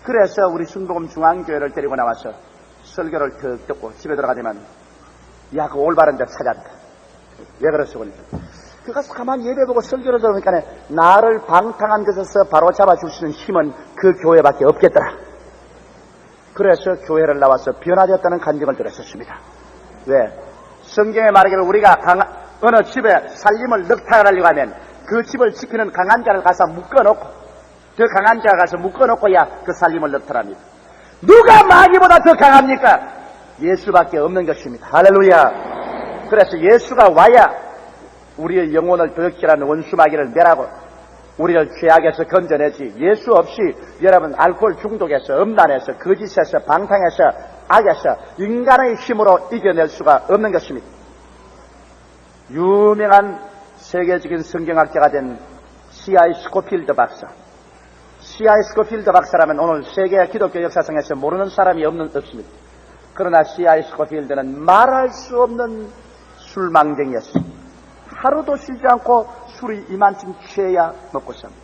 그래서 우리 순복음 중앙교회를 데리고 나와서 설교를 턱 듣고 집에 들어가지만 야, 그 올바른 데 찾았다. 왜 그랬어? 그 가서 가만히 예배보고 설교를 들으니까 나를 방탕한 것에서 바로 잡아주시는 힘은 그 교회밖에 없겠더라. 그래서 교회를 나와서 변화되었다는 간증을 들었었습니다. 왜? 성경에 말하기를 우리가 어느 집에 살림을 넉타하려고 하면 그 집을 지키는 강한 자를 가서 묶어놓고 더 강한 자가 가서 묶어놓고야 그 살림을 넉타합니다. 누가 마귀보다 더 강합니까? 예수밖에 없는 것입니다. 할렐루야. 그래서 예수가 와야 우리의 영혼을 도역질하는 원수 마귀를 멸하고 우리를 죄악에서 건져내지, 예수 없이 여러분 알코올 중독에서, 음란에서, 거짓에서, 방탕에서, 악에서 인간의 힘으로 이겨낼 수가 없는 것입니다. 유명한 세계적인 성경학자가 된 C.I. 스코필드 박사. C.I. 스코필드 박사라면 오늘 세계 기독교 역사상에서 모르는 사람이 없습니다. 그러나 C.I. 스코필드는 말할 수 없는 술망쟁이였습니다. 하루도 쉬지 않고 술이 이만큼 취해야 먹고 삽니다.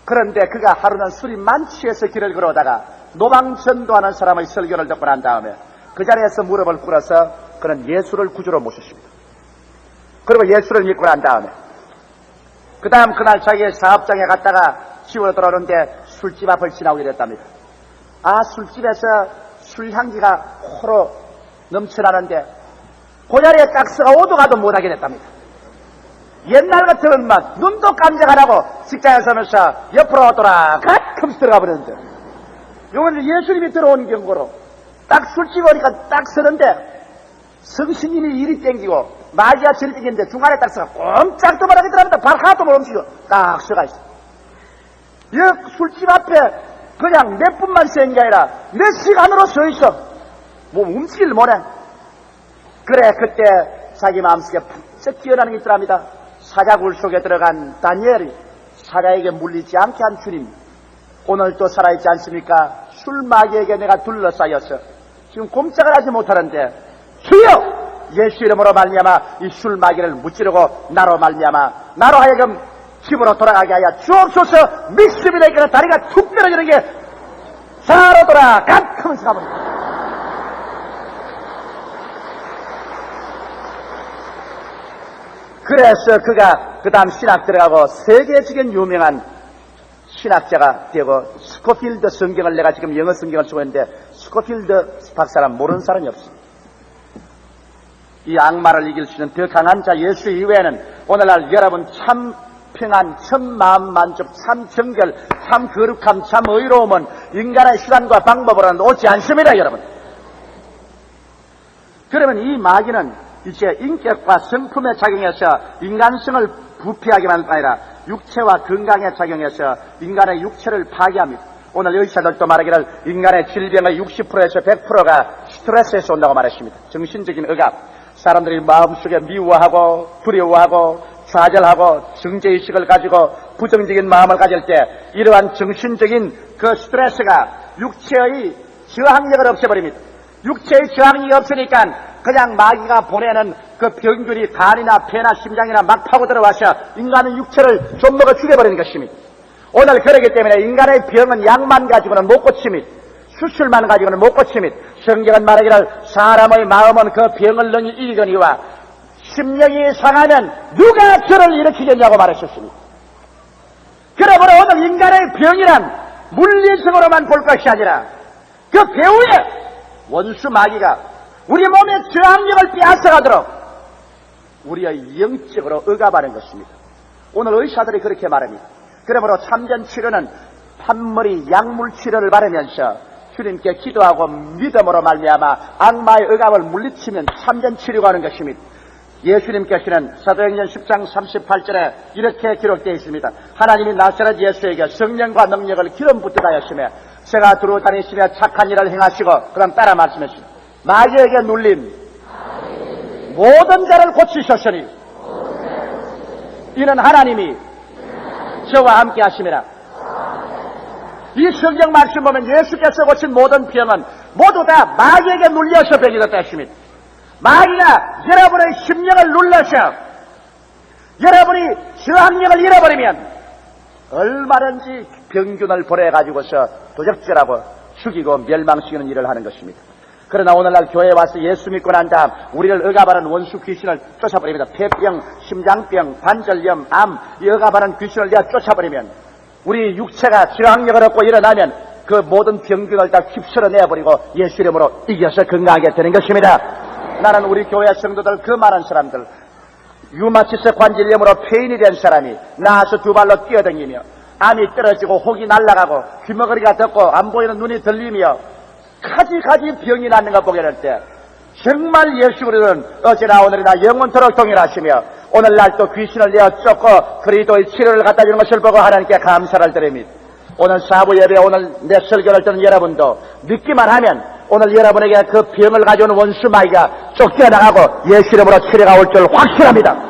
그런데 그가 하루는 술이 만취해서 길을 걸어오다가 노방전도하는 사람의 설교를 듣고 난 다음에 그 자리에서 무릎을 꿇어서 그는 예수를 구주로 모셨습니다. 그리고 예수를 믿고 난 다음에 그 다음 그날 자기의 사업장에 갔다가 집으로 돌아오는데 술집 앞을 지나오게 됐답니다. 아, 술집에서 술 향기가 호로 넘쳐나는데 그 자리에 딱 서가 오도 가도 못하게 됐답니다. 옛날 같으면 막 눈도 깜짝 안 하고 직장에 서면서 옆으로 오더라 가끔 들어가 버렸는데 요건 예수님이 들어온 경고로 딱 술집 오니까 딱 서는데 성신님이 이리 땡기고 마귀가 저리 땡기는데 중간에 딱 서가 꼼짝도 못하게 들어갑니다. 발 하나도 못 움직이고 딱 서가 있어. 이 술집 앞에 그냥 몇 분만 서는 게 아니라 몇 시간으로 서 있어. 뭐 움직일 못해. 그래, 그때 자기 마음속에 푹쩍 기어나는 게 있더랍니다. 사자굴 속에 들어간 다니엘이 사자에게 물리지 않게 한 주님, 오늘 또 살아있지 않습니까? 술마귀에게 내가 둘러싸여서 지금 꼼짝을 하지 못하는데 주여! 예수 이름으로 말미암아 이 술마귀를 무찌르고 나로 말미암아 나로 하여금 집으로 돌아가게 하여 주옵소서. 믿습니다. 다리가 툭 떨어지는 게 잘 오더라 깜깜하면서 가버립니다. 그래서 그가 그 다음 신학 들어가고 세계적인 유명한 신학자가 되고 스코필드 성경을 내가 지금 영어 성경을 쓰고 있는데 스코필드 박사람 모르는 사람이 없습니다. 이 악마를 이길 수 있는 더 강한 자 예수 이외에는 오늘날 여러분 참 평안, 참 마음 만족, 참 정결, 참 거룩함, 참 의로움은 인간의 시간과 방법으로는 오지 않습니다, 여러분. 그러면 이 마귀는 이제 인격과 성품에 작용해서 인간성을 부패하게만 아니라 육체와 건강에 작용해서 인간의 육체를 파괴합니다. 오늘 의사들도 말하기를 인간의 질병의 60%에서 100%가 스트레스에서 온다고 말했습니다. 정신적인 억압, 사람들이 마음속에 미워하고 두려워하고 좌절하고 정죄의식을 가지고 부정적인 마음을 가질 때 이러한 정신적인 그 스트레스가 육체의 저항력을 없애버립니다. 육체의 저항력이 없으니까 그냥 마귀가 보내는 그 병균이 간이나 폐나 심장이나 막 파고 들어와서 인간의 육체를 좀 먹어 죽여버리는 것입니다. 오늘 그러기 때문에 인간의 병은 약만 가지고는 못 고칩니다. 수술만 가지고는 못 고칩니다. 성경은 말하기를 사람의 마음은 그 병을 능히 이기거니와 심령이 상하면 누가 저를 일으키겠냐고 말하셨습니다. 그러므로 오늘 인간의 병이란 물리적으로만 볼 것이 아니라 그 배후에 원수 마귀가 우리 몸의 저항력을 빼앗아가도록 우리의 영적으로 억압하는 것입니다. 오늘 의사들이 그렇게 말합니다. 그러므로 참전 치료는 판머리 약물 치료를 바르면서 주님께 기도하고 믿음으로 말미암아 악마의 억압을 물리치면 참전 치료가 하는 것입니다. 예수님께서는 사도행전 10장 38절에 이렇게 기록되어 있습니다. 하나님이 나사렛 예수에게 성령과 능력을 기름 붓듯 하였으며 제가 두루 다니시며 착한 일을 행하시고 그다음 따라 말씀하시죠. 마귀에게 눌림 모든 죄를 고치셨으니 이는 하나님이 저와 함께 하심이라. 이 성경 말씀 보면 예수께서 고친 모든 병은 모두 다 마귀에게 눌려서 병이 됐다 했습니다. 마귀가 여러분의 심령을 눌러서 여러분이 저항력을 잃어버리면 얼마든지 병균을 보내가지고서 도적질하고 죽이고 멸망시키는 일을 하는 것입니다. 그러나 오늘날 교회에 와서 예수 믿고 난 다음 우리를 억압하는 원수 귀신을 쫓아버립니다. 폐병, 심장병, 관절염, 암, 이 억압하는 귀신을 내가 쫓아버리면 우리 육체가 저항력을 얻고 일어나면 그 모든 병균을 다 휩쓸어내버리고 예수 이름으로 이겨서 건강하게 되는 것입니다. 나는 우리 교회 성도들 그 많은 사람들 류마티스 관절염으로 폐인이 된 사람이 나와서 두 발로 뛰어다니며 암이 떨어지고 혹이 날아가고 귀머거리가 덮고 안 보이는 눈이 들리며 가지 병이 낫는 것 보게 될 때 정말 예수 그리스도는 어제나 오늘이나 영원토록 동일하시며 오늘날 또 귀신을 내어 쫓고 그리스도의 치료를 갖다 주는 것을 보고 하나님께 감사를 드립니다. 오늘 사부 예배 오늘 내 설교를 듣는 여러분도 믿기만 하면 오늘 여러분에게 그 병을 가져오는 원수 마귀가 쫓겨나가고 예수 이름으로 치료가 올 줄 확실합니다.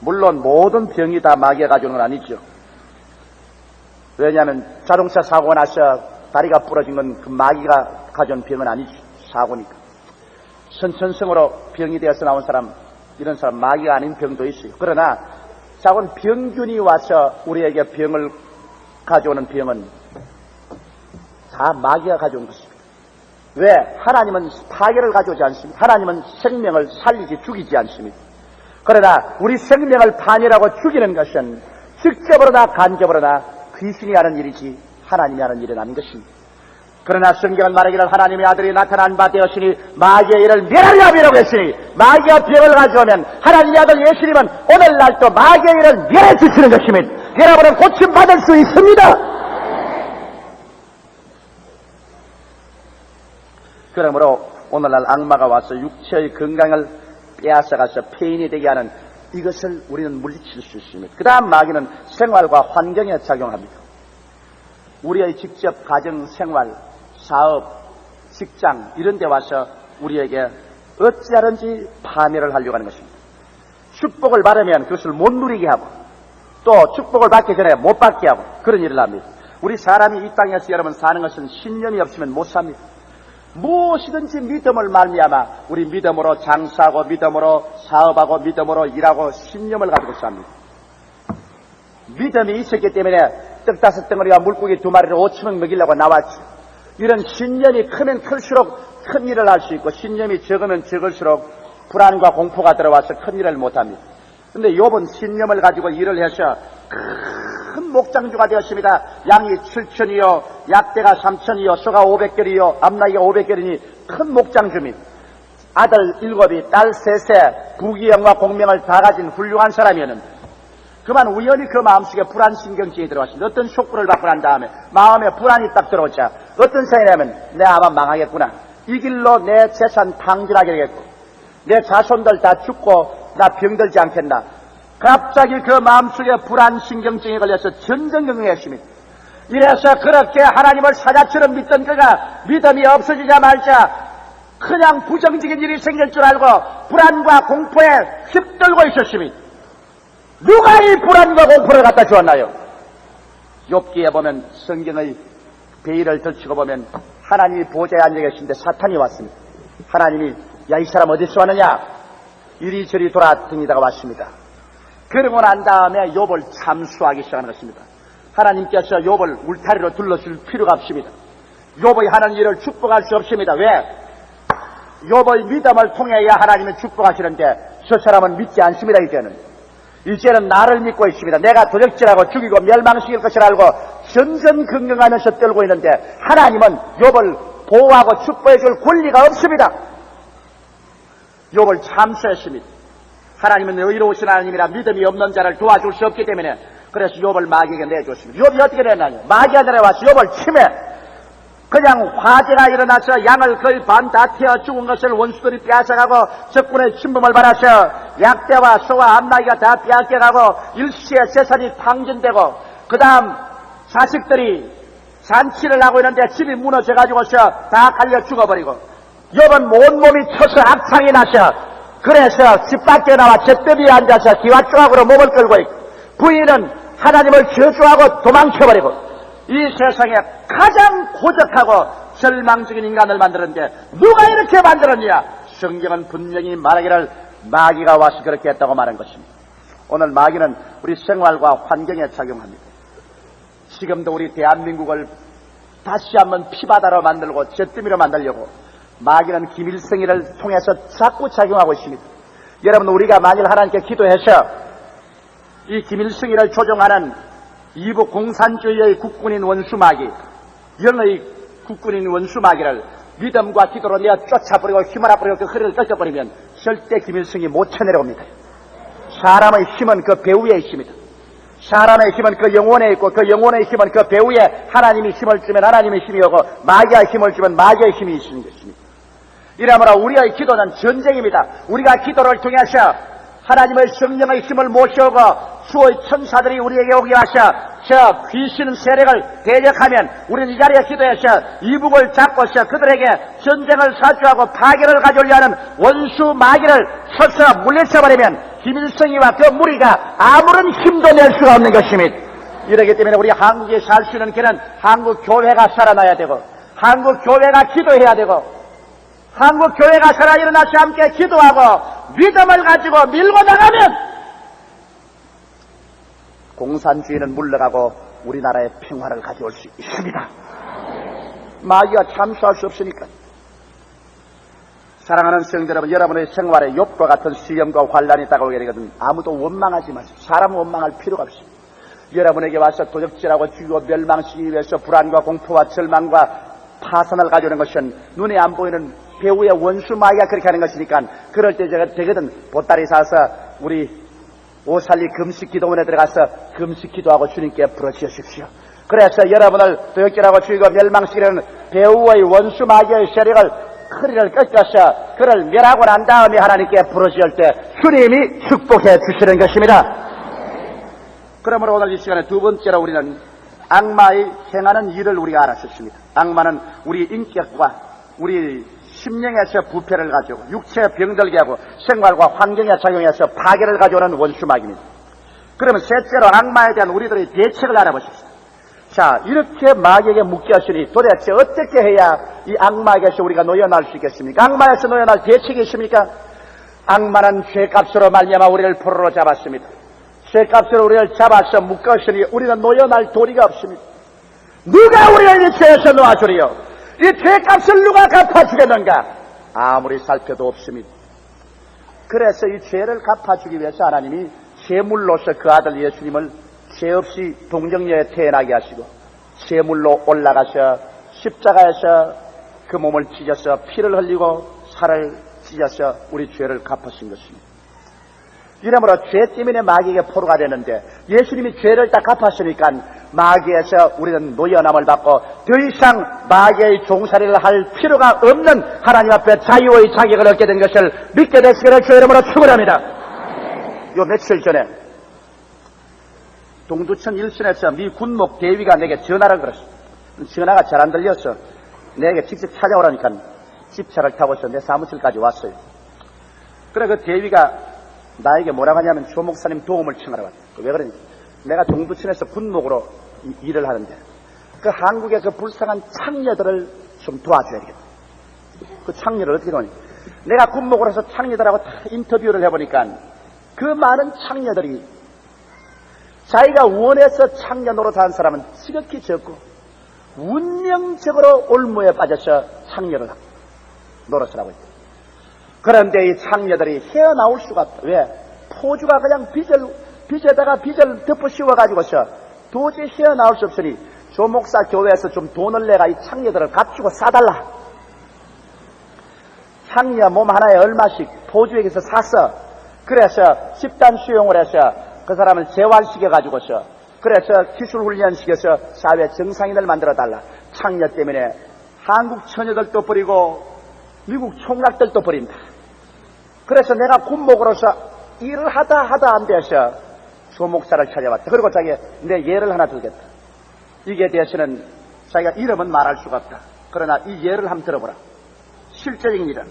물론 모든 병이 다 마귀가 가져오는 건 아니죠. 왜냐하면 자동차 사고가 나서 다리가 부러진 건 그 마귀가 가져온 병은 아니죠. 사고니까. 선천성으로 병이 되어서 나온 사람, 이런 사람 마귀가 아닌 병도 있어요. 그러나 작은 병균이 와서 우리에게 병을 가져오는 병은 다 마귀가 가져온 것입니다. 왜? 하나님은 파괴를 가져오지 않습니다. 하나님은 생명을 살리지 죽이지 않습니다. 그러나 우리 생명을 파멸하고 죽이는 것은 직접으로나 간접으로나 귀신이 하는 일이지 하나님이 하는 일은 아닌 것입니다. 그러나 성경은 말하기를 하나님의 아들이 나타난 바 되었으니 마귀의 일을 멸하리라 비라고 했으니 마귀가 병을 가져오면 하나님의 아들 예수님은 오늘날 또 마귀의 일을 멸해 주시는 것입니다. 여러분은 고침받을 수 있습니다. 그러므로 오늘날 악마가 와서 육체의 건강을 빼앗아가서 폐인이 되게 하는 이것을 우리는 물리칠 수 있습니다. 그 다음 마귀는 생활과 환경에 작용합니다. 우리의 직접 가정, 생활, 사업, 직장 이런 데 와서 우리에게 어찌하든지 파멸을 하려고 하는 것입니다. 축복을 받으면 그것을 못 누리게 하고 또 축복을 받기 전에 못 받게 하고 그런 일을 합니다. 우리 사람이 이 땅에서 여러분 사는 것은 신념이 없으면 못 삽니다. 무엇이든지 믿음을 말미암아 우리 믿음으로 장사하고 믿음으로 사업하고 믿음으로 일하고 신념을 가지고 삽니다. 믿음이 있었기 때문에 떡 5덩어리와 물고기 2마리를 5,000명 먹이려고 나왔지. 이런 신념이 크면 클수록 큰 일을 할 수 있고 신념이 적으면 적을수록 불안과 공포가 들어와서 큰 일을 못합니다. 그런데 욥은 신념을 가지고 일을 해서 큰 목장주가 되었습니다. 양이 7,000이요 약대가 3,000이요 소가 500결이요 암나기가 500결이니 큰 목장주입니다. 아들 7이 딸 3세 부귀영화 공명을 다 가진 훌륭한 사람이었는데 그만 우연히 그 마음속에 불안신경증이 들어왔습니다. 어떤 촉구를 받고 난 다음에 마음에 불안이 딱 들어오자 어떤 생각이냐면 내 아마 망하겠구나. 이 길로 내 재산 탕진하게 되겠고 내 자손들 다 죽고 나 병들지 않겠나. 갑자기 그 마음속에 불안신경증에 걸려서 전전긍긍했습니다. 이래서 그렇게 하나님을 사자처럼 믿던 그가 믿음이 없어지자 말자 그냥 부정적인 일이 생길 줄 알고 불안과 공포에 휩들고 있었습니다. 누가 이 불안과 공포를 갖다 주었나요? 욥기에 보면 성경의 베일을 덜치고 보면 하나님이 보좌에 앉아 계신데 사탄이 왔습니다. 하나님이 야 이 사람 어디서 왔느냐? 이리저리 돌아다니다가 왔습니다. 그러고 난 다음에 욥을 참수하기 시작하는 것입니다. 하나님께서 욥을 울타리로 둘러쓸 필요가 없습니다. 욥의 하는 일을 축복할 수 없습니다. 왜? 욥의 믿음을 통해야 하나님은 축복하시는데 저 사람은 믿지 않습니다. 이제는 나를 믿고 있습니다. 내가 도적질하고 죽이고 멸망시킬 것을 알고 전전긍긍하면서 떨고 있는데 하나님은 욥을 보호하고 축복해 줄 권리가 없습니다. 욥을 참수했습니다. 하나님은 의로우신 하나님이라 믿음이 없는 자를 도와줄 수 없기 때문에 그래서 욥을 마귀에게 내줬습니다. 욥이 어떻게 됐나요? 마귀가 내려와서 욥을 침해 그냥 화재가 일어나서 양을 거의 반 다 태워 죽은 것을 원수들이 빼앗아가고 적군의 침범을 받아서 약대와 소와 암나기가 다 빼앗겨가고 일시에 재산이 탕진되고 그 다음 자식들이 잔치를 하고 있는데 집이 무너져가지고서 다 갈려 죽어버리고 욥은 온몸이 쳐서 악상이 나서 그래서 집 밖에 나와 잿더미에 앉아서 기와조각으로 몸을 끌고 있고 부인은 하나님을 저주하고 도망쳐버리고 이 세상에 가장 고적하고 절망적인 인간을 만들었는데 누가 이렇게 만들었냐? 성경은 분명히 말하기를 마귀가 와서 그렇게 했다고 말한 것입니다. 오늘 마귀는 우리 생활과 환경에 작용합니다. 지금도 우리 대한민국을 다시 한번 피바다로 만들고 잿더미로 만들려고 마귀는 김일성이를 통해서 자꾸 작용하고 있습니다. 여러분 우리가 만일 하나님께 기도해서 이 김일성이를 조종하는 이북 공산주의의 국군인 원수마귀, 영의 국군인 원수마귀를 믿음과 기도로 내어 쫓아버리고 휘말아버리고 그 허리를 꺾어버리면 절대 김일성이 못 쳐내려옵니다. 사람의 힘은 그 배후에 있습니다. 사람의 힘은 그 영혼에 있고 그 영혼의 힘은 그 배후에 하나님이 힘을 주면 하나님의 힘이 오고 마귀의 힘을 주면 마귀의 힘이 있는 것입니다. 이러므로 우리의 기도는 전쟁입니다. 우리가 기도를 통해서 하나님의 성령의 힘을 모셔오고 수의 천사들이 우리에게 오게 하셔 저 귀신 세력을 대적하면 우리는 이 자리에 기도해서 이북을 잡고서 그들에게 전쟁을 사주하고 파괴를 가져오려 하는 원수 마귀를 쳐서 물리쳐버리면 김일성이와 그 무리가 아무런 힘도 낼 수가 없는 것입니다. 이러기 때문에 우리 한국에 살 수 있는 길은 한국 교회가 살아나야 되고 한국 교회가 기도해야 되고 한국 교회가 살아 일어나서 함께 기도하고 믿음을 가지고 밀고 나가면 공산주의는 물러가고 우리나라의 평화를 가져올 수 있습니다. 마귀가 참수할 수 없으니까. 사랑하는 성도 여러분, 여러분의 생활에 욥과 같은 시험과 환란이 다가오게 되거든 아무도 원망하지 마세요. 사람 원망할 필요가 없습니다. 여러분에게 와서 도적질하고 죽이고 멸망시키기 위해서 불안과 공포와 절망과 파산을 가져오는 것은 눈에 안 보이는 배후의 원수 마귀가 그렇게 하는 것이니까 그럴 때 제가 되거든 보따리 사서 우리 오살리 금식기도원에 들어가서 금식기도하고 주님께 부르짖으십시오. 그래서 여러분을 도적질하고 죽이고 멸망시키는 배후의 원수 마귀의 세력을 허리를 꺾어서 그를 멸하고 난 다음에 하나님께 부르짖을 때 주님이 축복해 주시는 것입니다. 그러므로 오늘 이 시간에 두 번째로 우리는 악마의 행하는 일을 우리가 알았었습니다. 악마는 우리 인격과 우리 심령에서 부패를 가져오고 육체에 병들게 하고 생활과 환경에 작용해서 파괴를 가져오는 원수마귀입니다. 그러면 셋째로 악마에 대한 우리들의 대책을 알아보십시오. 자, 이렇게 마귀에게 묶였으니 도대체 어떻게 해야 이 악마에게서 우리가 놓여날 수 있겠습니까? 악마에서 놓여날 대책이 있습니까? 악마는 죄값으로 말미암아 우리를 포로로 잡았습니다. 죄값으로 우리를 잡아서 묶었으니 우리는 놓여날 도리가 없습니다. 누가 우리를 이 죄에서 놓아주리요? 이 죄값을 누가 갚아주겠는가? 아무리 살펴도 없습니다. 그래서 이 죄를 갚아주기 위해서 하나님이 제물로서 그 아들 예수님을 죄 없이 동정녀에 태어나게 하시고 제물로 올라가서 십자가에서 그 몸을 찢어서 피를 흘리고 살을 찢어서 우리 죄를 갚으신 것입니다. 이러므로 죄 때문에 마귀에게 포로가 되는데 예수님이 죄를 다 갚았으니까 마귀에서 우리는 노여남을 받고 더 이상 마귀의 종살이를 할 필요가 없는 하나님 앞에 자유의 자격을 얻게 된 것을 믿게 되시기를 주의 이름으로 축원합니다. 요 며칠 전에 동두천 일선에서 미 군목 대위가 내게 전화를 걸었어. 전화가 잘 안 들렸어. 내게 직접 찾아오라니까 집차를 타고서 내 사무실까지 왔어요. 그래 그 대위가 나에게 뭐라고 하냐면 조 목사님 도움을 청하라고 왔다. 왜 그러니? 내가 동두천에서 군목으로 일을 하는데 그 한국의 그 불쌍한 창녀들을 좀 도와줘야겠다. 그 창녀를 어떻게 도와니? 내가 군목으로서 창녀들하고 다 인터뷰를 해보니까 그 많은 창녀들이 자기가 원해서 창녀 노릇하는 사람은 지극히 적고 운명적으로 올무에 빠져서 창녀를 노릇을 하고 있다. 그런데 이 창녀들이 헤어나올 수가 없다. 왜? 포주가 그냥 빚에다가 빚을 덮어 씌워가지고서 도저히 헤어나올 수 없으니 조목사 교회에서 좀 돈을 내가 이 창녀들을 값주고 싸달라. 창녀 몸 하나에 얼마씩 포주에게서 샀어. 그래서 집단 수용을 해서 그 사람을 재활시켜가지고서 그래서 기술훈련시켜서 사회 정상인을 만들어달라. 창녀 때문에 한국 처녀들도 버리고 미국 총각들도 버린다. 그래서 내가 군목으로서 일을 하다 안 돼서 조목사를 찾아왔다. 그리고 자기가 내 예를 하나 들겠다. 이게 대해서는 자기가 이름은 말할 수가 없다. 그러나 이 예를 한번 들어보라. 실제적인 일은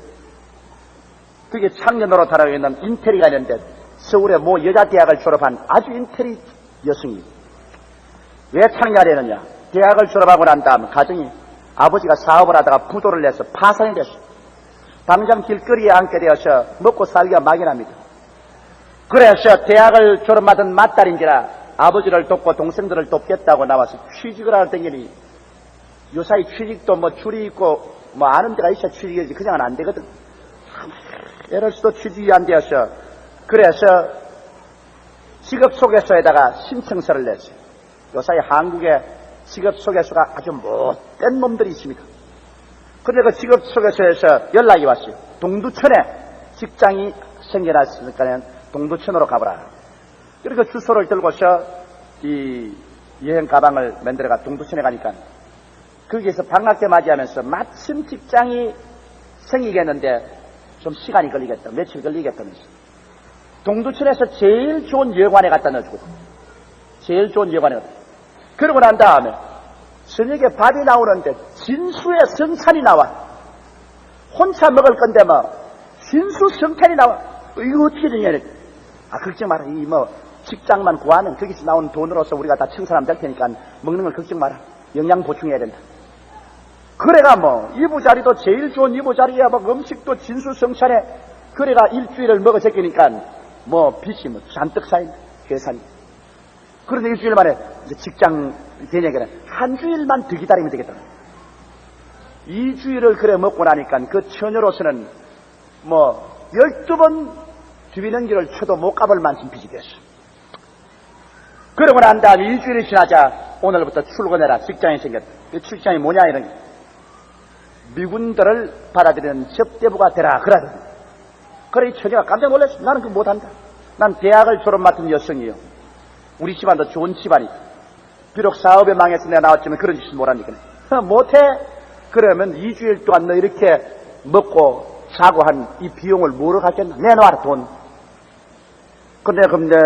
그게 창녀 노릇하러 있는 인테리가 있는데 서울의 모 여자대학을 졸업한 아주 인테리 여성이 왜 창녀가 되느냐? 대학을 졸업하고 난 다음 가정이 아버지가 사업을 하다가 부도를 내서 파산이 됐어. 당장 길거리에 앉게 되어서 먹고 살기가 막연합니다. 그래서 대학을 졸업하던 맏딸인지라 아버지를 돕고 동생들을 돕겠다고 나와서 취직을 하러 댕기니 요사이 취직도 뭐 줄이 있고 뭐 아는 데가 있어야 취직이지 그냥은 안 되거든. 예를 수도 취직이 안 되어서 그래서 직업소개서에다가 신청서를 냈어요. 요사이 한국에 직업소개서가 아주 못된 놈들이 있습니다. 그런데 그 직업소개서에서 연락이 왔어요. 동두천에 직장이 생겨났으니까 동두천으로 가보라. 그리고 주소를 들고서 이 여행 가방을 만들어가 동두천에 가니까 거기에서 방학때 맞이하면서 마침 직장이 생기겠는데 좀 시간이 걸리겠다. 며칠 걸리겠다면서 동두천에서 제일 좋은 여관에 갖다 넣어주고 제일 좋은 여관에 갖다. 그러고 난 다음에 저녁에 밥이 나오는데 진수의 성찬이 나와. 혼자 먹을 건데 뭐 진수 성찬이 나와. 이거 어떻게 되냐? 아 걱정 마라. 이 뭐 직장만 구하면 거기서 나온 돈으로서 우리가 다 청산하면 될 테니까 먹는 걸 걱정 마라. 영양 보충해야 된다. 그래가 뭐 이부자리도 제일 좋은 이부자리야. 뭐 음식도 진수 성찬에 그래가 일주일을 먹어 제끼니까 뭐 빚이 뭐 잔뜩 쌓인 계산이. 그런데 일주일 만에 이제 직장 되냐기는 한 주일만 더 기다리면 되겠다. 2주일을 그래 먹고 나니까 그 처녀로서는 뭐 12번 주비는 길을 쳐도 못 가볼 만큼 빚이 됐어. 그러고 난 다음에 2주일이 지나자 오늘부터 출근해라. 직장이 생겼다. 그 직장이 뭐냐 이런 게. 미군들을 받아들이는 접대부가 되라 그러더니. 그래 이 처녀가 깜짝 놀랐어. 나는 그거 못한다. 난 대학을 졸업 맡은 여성이요. 우리 집안도 좋은 집안이다. 비록 사업에 망해서 내가 나왔지만 그런 짓은 못하니까. 못해? 그러면 2주일 동안 너 이렇게 먹고 자고 한 이 비용을 뭐로 갖겠나? 내놔라 돈. 근데 그럼 내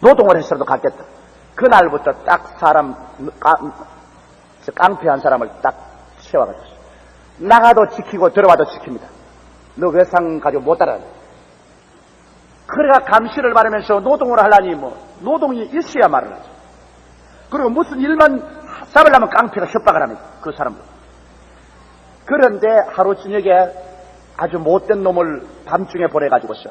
노동을 해서라도 갖겠다. 그날부터 딱 사람 깡패 한 사람을 딱 세워가지고 나가도 지키고 들어와도 지킵니다. 너 외상 가지고 못 따라. 그래가 감시를 받으면서 노동을 하려니 뭐 노동이 있어야 말을 하죠. 그리고 무슨 일만 잡으려면 깡패가 협박을 합니다. 그 사람들. 그런데 하루 저녁에 아주 못된 놈을 밤중에 보내가지고서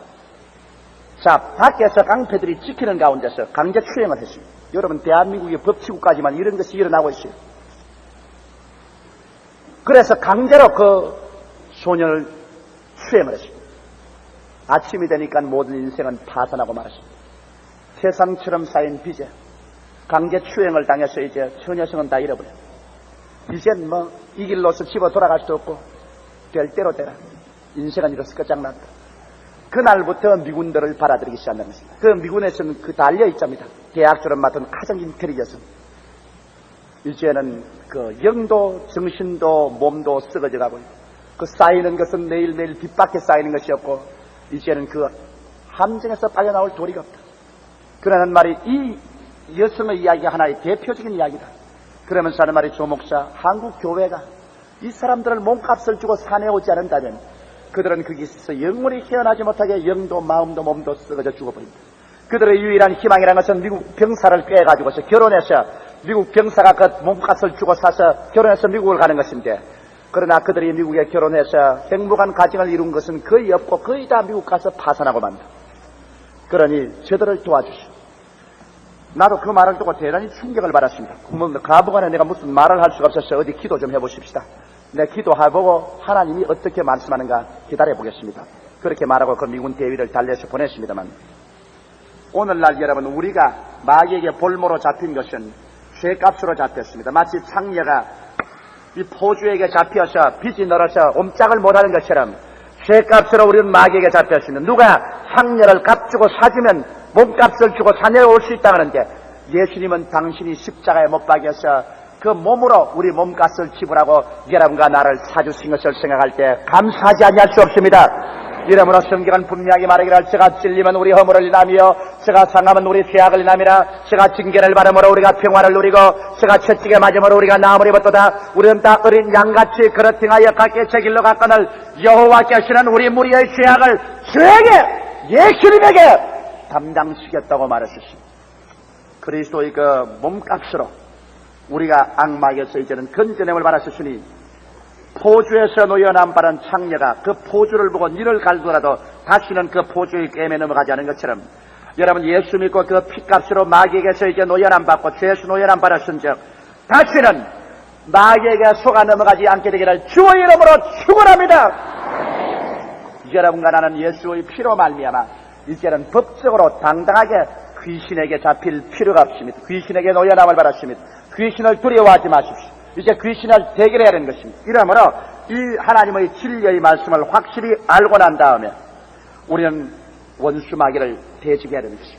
자 밖에서 깡패들이 지키는 가운데서 강제 추행을 했습니다. 여러분 대한민국의 법치국까지만 이런 것이 일어나고 있어요. 그래서 강제로 그 소년을 추행을 했습니다. 아침이 되니까 모든 인생은 파산하고 말았습니다. 세상처럼 쌓인 빚에 강제 추행을 당해서 이제 처녀성은 다 잃어버려. 이젠 뭐 이 길로서 집어 돌아갈 수도 없고 될 대로 되라. 인생은 이렇게 끝장났다. 그날부터 미군들을 받아들이기 시작한 것입니다. 그 미군에서는 그 달려있답니다. 대학 졸업 맡은 가장 인텔리전스. 이제는 그 영도 정신도 몸도 썩어져 가고 그 쌓이는 것은 매일매일 빚밖에 쌓이는 것이었고 이제는 그 함정에서 빠져나올 도리가 없다. 그러는 말이 이 여성의 이야기가 하나의 대표적인 이야기다. 그러면서 하는 말이, 조 목사, 한국 교회가 이 사람들을 몸값을 주고 사내오지 않는다면 그들은 거기서 영원히 헤어나지 못하게 영도 마음도 몸도 썩어져 죽어버린다. 그들의 유일한 희망이라는 것은 미국 병사를 꿰가지고서 결혼해서 미국 병사가 그 몸값을 주고 사서 결혼해서 미국을 가는 것인데, 그러나 그들이 미국에 결혼해서 행복한 가정을 이룬 것은 거의 없고 거의 다 미국 가서 파산하고 만다. 그러니 저들을 도와주시오. 나도 그 말을 듣고 대단히 충격을 받았습니다. 가보간에 내가 무슨 말을 할 수가 없어서 어디 기도 좀 해보십시다. 내 기도해보고 하나님이 어떻게 말씀하는가 기다려보겠습니다. 그렇게 말하고 그 미군 대위를 달래서 보냈습니다만, 오늘날 여러분, 우리가 마귀에게 볼모로 잡힌 것은 쇠값으로 잡혔습니다. 마치 창녀가 이 포주에게 잡혀서 빚이 늘어서 옴짝을 못하는 것처럼 쇠값으로 우리는 마귀에게 잡혔습니다. 누가 창녀를 값주고 사주면 몸값을 주고 사내올 수 있다 하는데, 예수님은 당신이 십자가에 못 박여서 그 몸으로 우리 몸값을 지불하고 여러분과 나를 사주신 것을 생각할 때 감사하지 아니할 수 없습니다. 이러므로 성경은 분명하게 말하기를, 저가 찔리면 우리 허물을 인하며 저가 상하면 우리 죄악을 인하미라. 저가 징계를 받음으로 우리가 평화를 누리고 저가 채찍에 맞음으로 우리가 나음을 입었도다. 우리는 다 어린 양같이 그렇팅하여 각기 제 길로 갔거늘 여호와께서는 우리 무리의 죄악을 저에게, 예수님에게 담당시켰다고 말하셨습니다. 그리스도의 그 몸값으로 우리가 악마에게서 이제는 건져냄을 받았으니, 포주에서 놓여난 바른 창녀가 그 포주를 보고 니를 갈더라도 다시는 그 포주의 게임에 넘어가지 않은 것처럼, 여러분 예수 믿고 그 피값으로 마귀에게서 이제 노연함 받고 죄에서 노연함 받았은즉 다시는 마귀에게 속아 넘어가지 않게 되기를 주의 이름으로 축원합니다. 여러분과 나는 예수의 피로 말미암아 이제는 법적으로 당당하게 귀신에게 잡힐 필요가 없습니다. 귀신에게 노연함을 받았습니다. 귀신을 두려워하지 마십시오. 이제 귀신을 대결해야 하는 것입니다. 이러므로 이 하나님의 진리의 말씀을 확실히 알고 난 다음에 우리는 원수 마귀를 대적해야 하는 것입니다.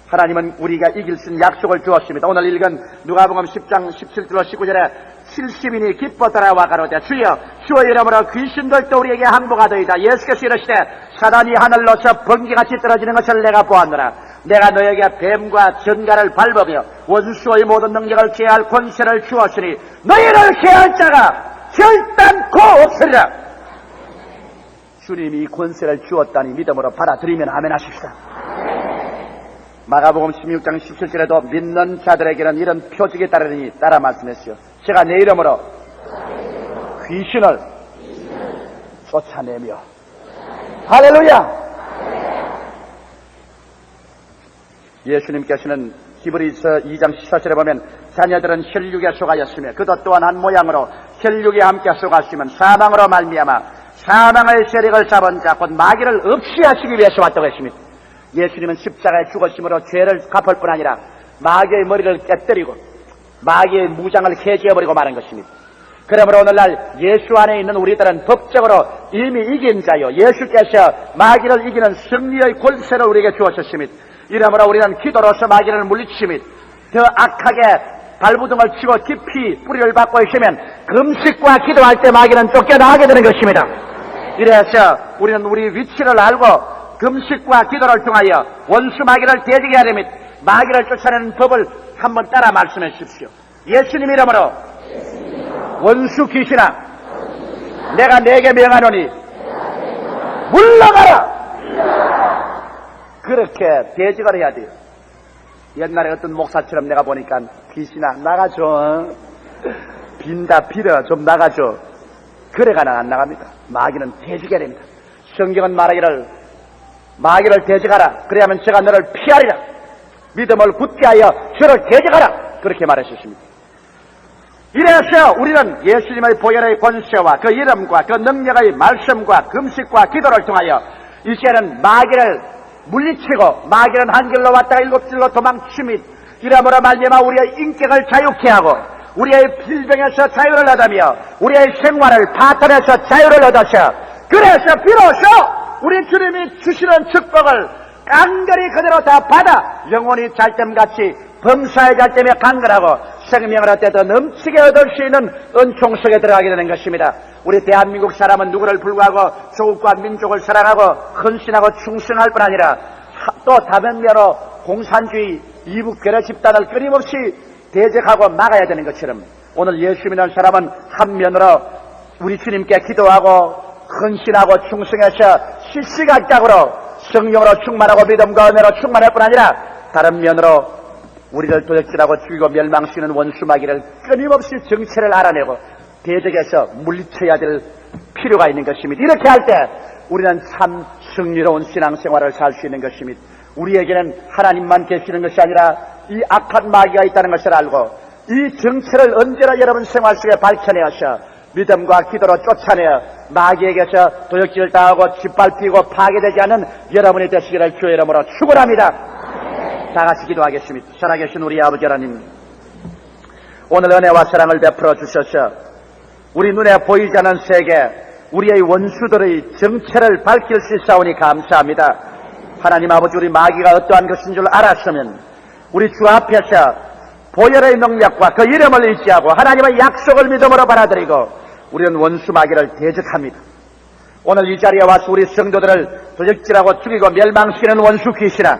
하나님은 우리가 이길 수 있는 약속을 주었습니다. 오늘 읽은 누가복음 10장 17절로 19절에 70인이 기뻐 따라와 가로되, 주여 주의 이름으로 귀신들도 우리에게 항복하더이다. 예수께서 이르시되, 사단이 하늘로서 번개같이 떨어지는 것을 내가 보았노라. 내가 너에게 뱀과 전갈을 밟으며 원수의 모든 능력을 제할 권세를 주었으니 너희를 제할 자가 결단코 없으리라. 주님이 권세를 주었다니 믿음으로 받아들이면 아멘 하십시다. 마가복음 16장 17절에도 믿는 자들에게는 이런 표적이 따르니 따라 말씀했어요. 제가 내 이름으로 귀신을 쫓아내며, 할렐루야. 예수님께서는 히브리서 2장 14절에 보면, 자녀들은 혈육에 속하였으며 그도 또한 한 모양으로 혈육에 함께 속았으면 사망으로 말미암아 사망의 세력을 잡은 자 곧 마귀를 없이 하시기 위해서 왔다고 했습니다. 예수님은 십자가에 죽으심으로 죄를 갚을 뿐 아니라 마귀의 머리를 깨뜨리고 마귀의 무장을 해제해버리고 마는 것입니다. 그러므로 오늘날 예수 안에 있는 우리들은 법적으로 이미 이긴 자요, 예수께서 마귀를 이기는 승리의 권세를 우리에게 주었습니다. 이러므로 우리는 기도로서 마귀를 물리치며 더 악하게 발부둥을 치고 깊이 뿌리를 받고 있으면 금식과 기도할 때 마귀는 쫓겨나게 되는 것입니다. 이래서 우리는 우리 위치를 알고 금식과 기도를 통하여 원수 마귀를 대적해야 됩니다. 마귀를 쫓아내는 법을 한번 따라 말씀해 주십시오. 예수님 이름으로 원수 귀신아, 내가 내게 명하노니 물러가라. 그렇게 대적을 해야 돼요. 옛날에 어떤 목사처럼 내가 보니까, 귀신아 나가줘, 빈다 빌어 좀 나가줘, 그래가는 안 나갑니다. 마귀는 대적해야 됩니다. 성경은 말하기를 마귀를 대적하라, 그래야면 제가 너를 피하리라. 믿음을 굳게 하여 저를 대적하라, 그렇게 말하셨습니다. 이래서 우리는 예수님의 보혈의 권세와 그 이름과 그 능력의 말씀과 금식과 기도를 통하여 이제는 마귀를 물리치고, 마귀는 한 길로 왔다가 일곱 길로 도망치며 이러므로 말미암아 우리의 인격을 자유케 하고 우리의 질병에서 자유를 얻으며 우리의 생활을 파탄에서 자유를 얻어서, 그래서 비로소 우리 주님이 주시는 축복을 깡그리 그대로 다 받아 영원히 잘됨같이 범사의 잘됨에 강건하고 생명을 얻되 더 넘치게 얻을 수 있는 은총 속에 들어가게 되는 것입니다. 우리 대한민국 사람은 누구를 불구하고 조국과 민족을 사랑하고 헌신하고 충성할 뿐 아니라 또 다른 면으로 공산주의 이북 괴뢰 집단을 끊임없이 대적하고 막아야 되는 것처럼 오늘 예수 믿는 사람은 한면으로 우리 주님께 기도하고 헌신하고 충성해서 시시각각으로 성령으로 충만하고 믿음과 은혜로 충만할 뿐 아니라 다른 면으로 우리를 도적질하고 죽이고 멸망시키는 원수 마귀를 끊임없이 정체를 알아내고 대적해서 물리쳐야 될 필요가 있는 것입니다. 이렇게 할 때 우리는 참 승리로운 신앙생활을 살 수 있는 것입니다. 우리에게는 하나님만 계시는 것이 아니라 이 악한 마귀가 있다는 것을 알고 이 정체를 언제나 여러분 생활 속에 밝혀내어서 믿음과 기도로 쫓아내어 마귀에게서 도적질을 당하고 짓밟히고 파괴되지 않는 여러분이 되시기를 주의 이름으로 축원합니다. 다 같이 기도하겠습니다. 살아계신 우리 아버지 하나님, 오늘 은혜와 사랑을 베풀어 주셔서 우리 눈에 보이지 않는 세계, 우리의 원수들의 정체를 밝힐 수 있사오니 감사합니다. 하나님 아버지, 우리 마귀가 어떠한 것인 줄 알았으면 우리 주 앞에서 보혈의 능력과 그 이름을 의지하고 하나님의 약속을 믿음으로 받아들이고 우리는 원수 마귀를 대적합니다. 오늘 이 자리에 와서 우리 성도들을 도적질하고 죽이고 멸망시키는 원수 귀신아,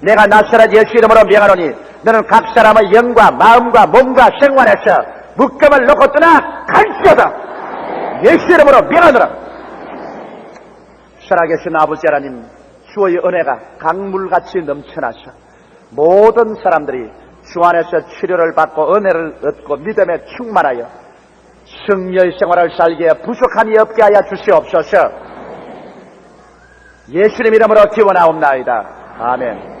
내가 나사렛 예수 이름으로 명하노니 너는 각 사람의 영과 마음과 몸과 생활에서 묶음을 놓고 떠나 갈지어다. 예수 이름으로 명하노라. 살아계신 아버지 하나님, 주의 은혜가 강물같이 넘쳐나서 모든 사람들이 주 안에서 치료를 받고 은혜를 얻고 믿음에 충만하여 승리의 생활을 살기에 부족함이 없게 하여 주시옵소서. 예수님 이름으로 기원하옵나이다. 아멘.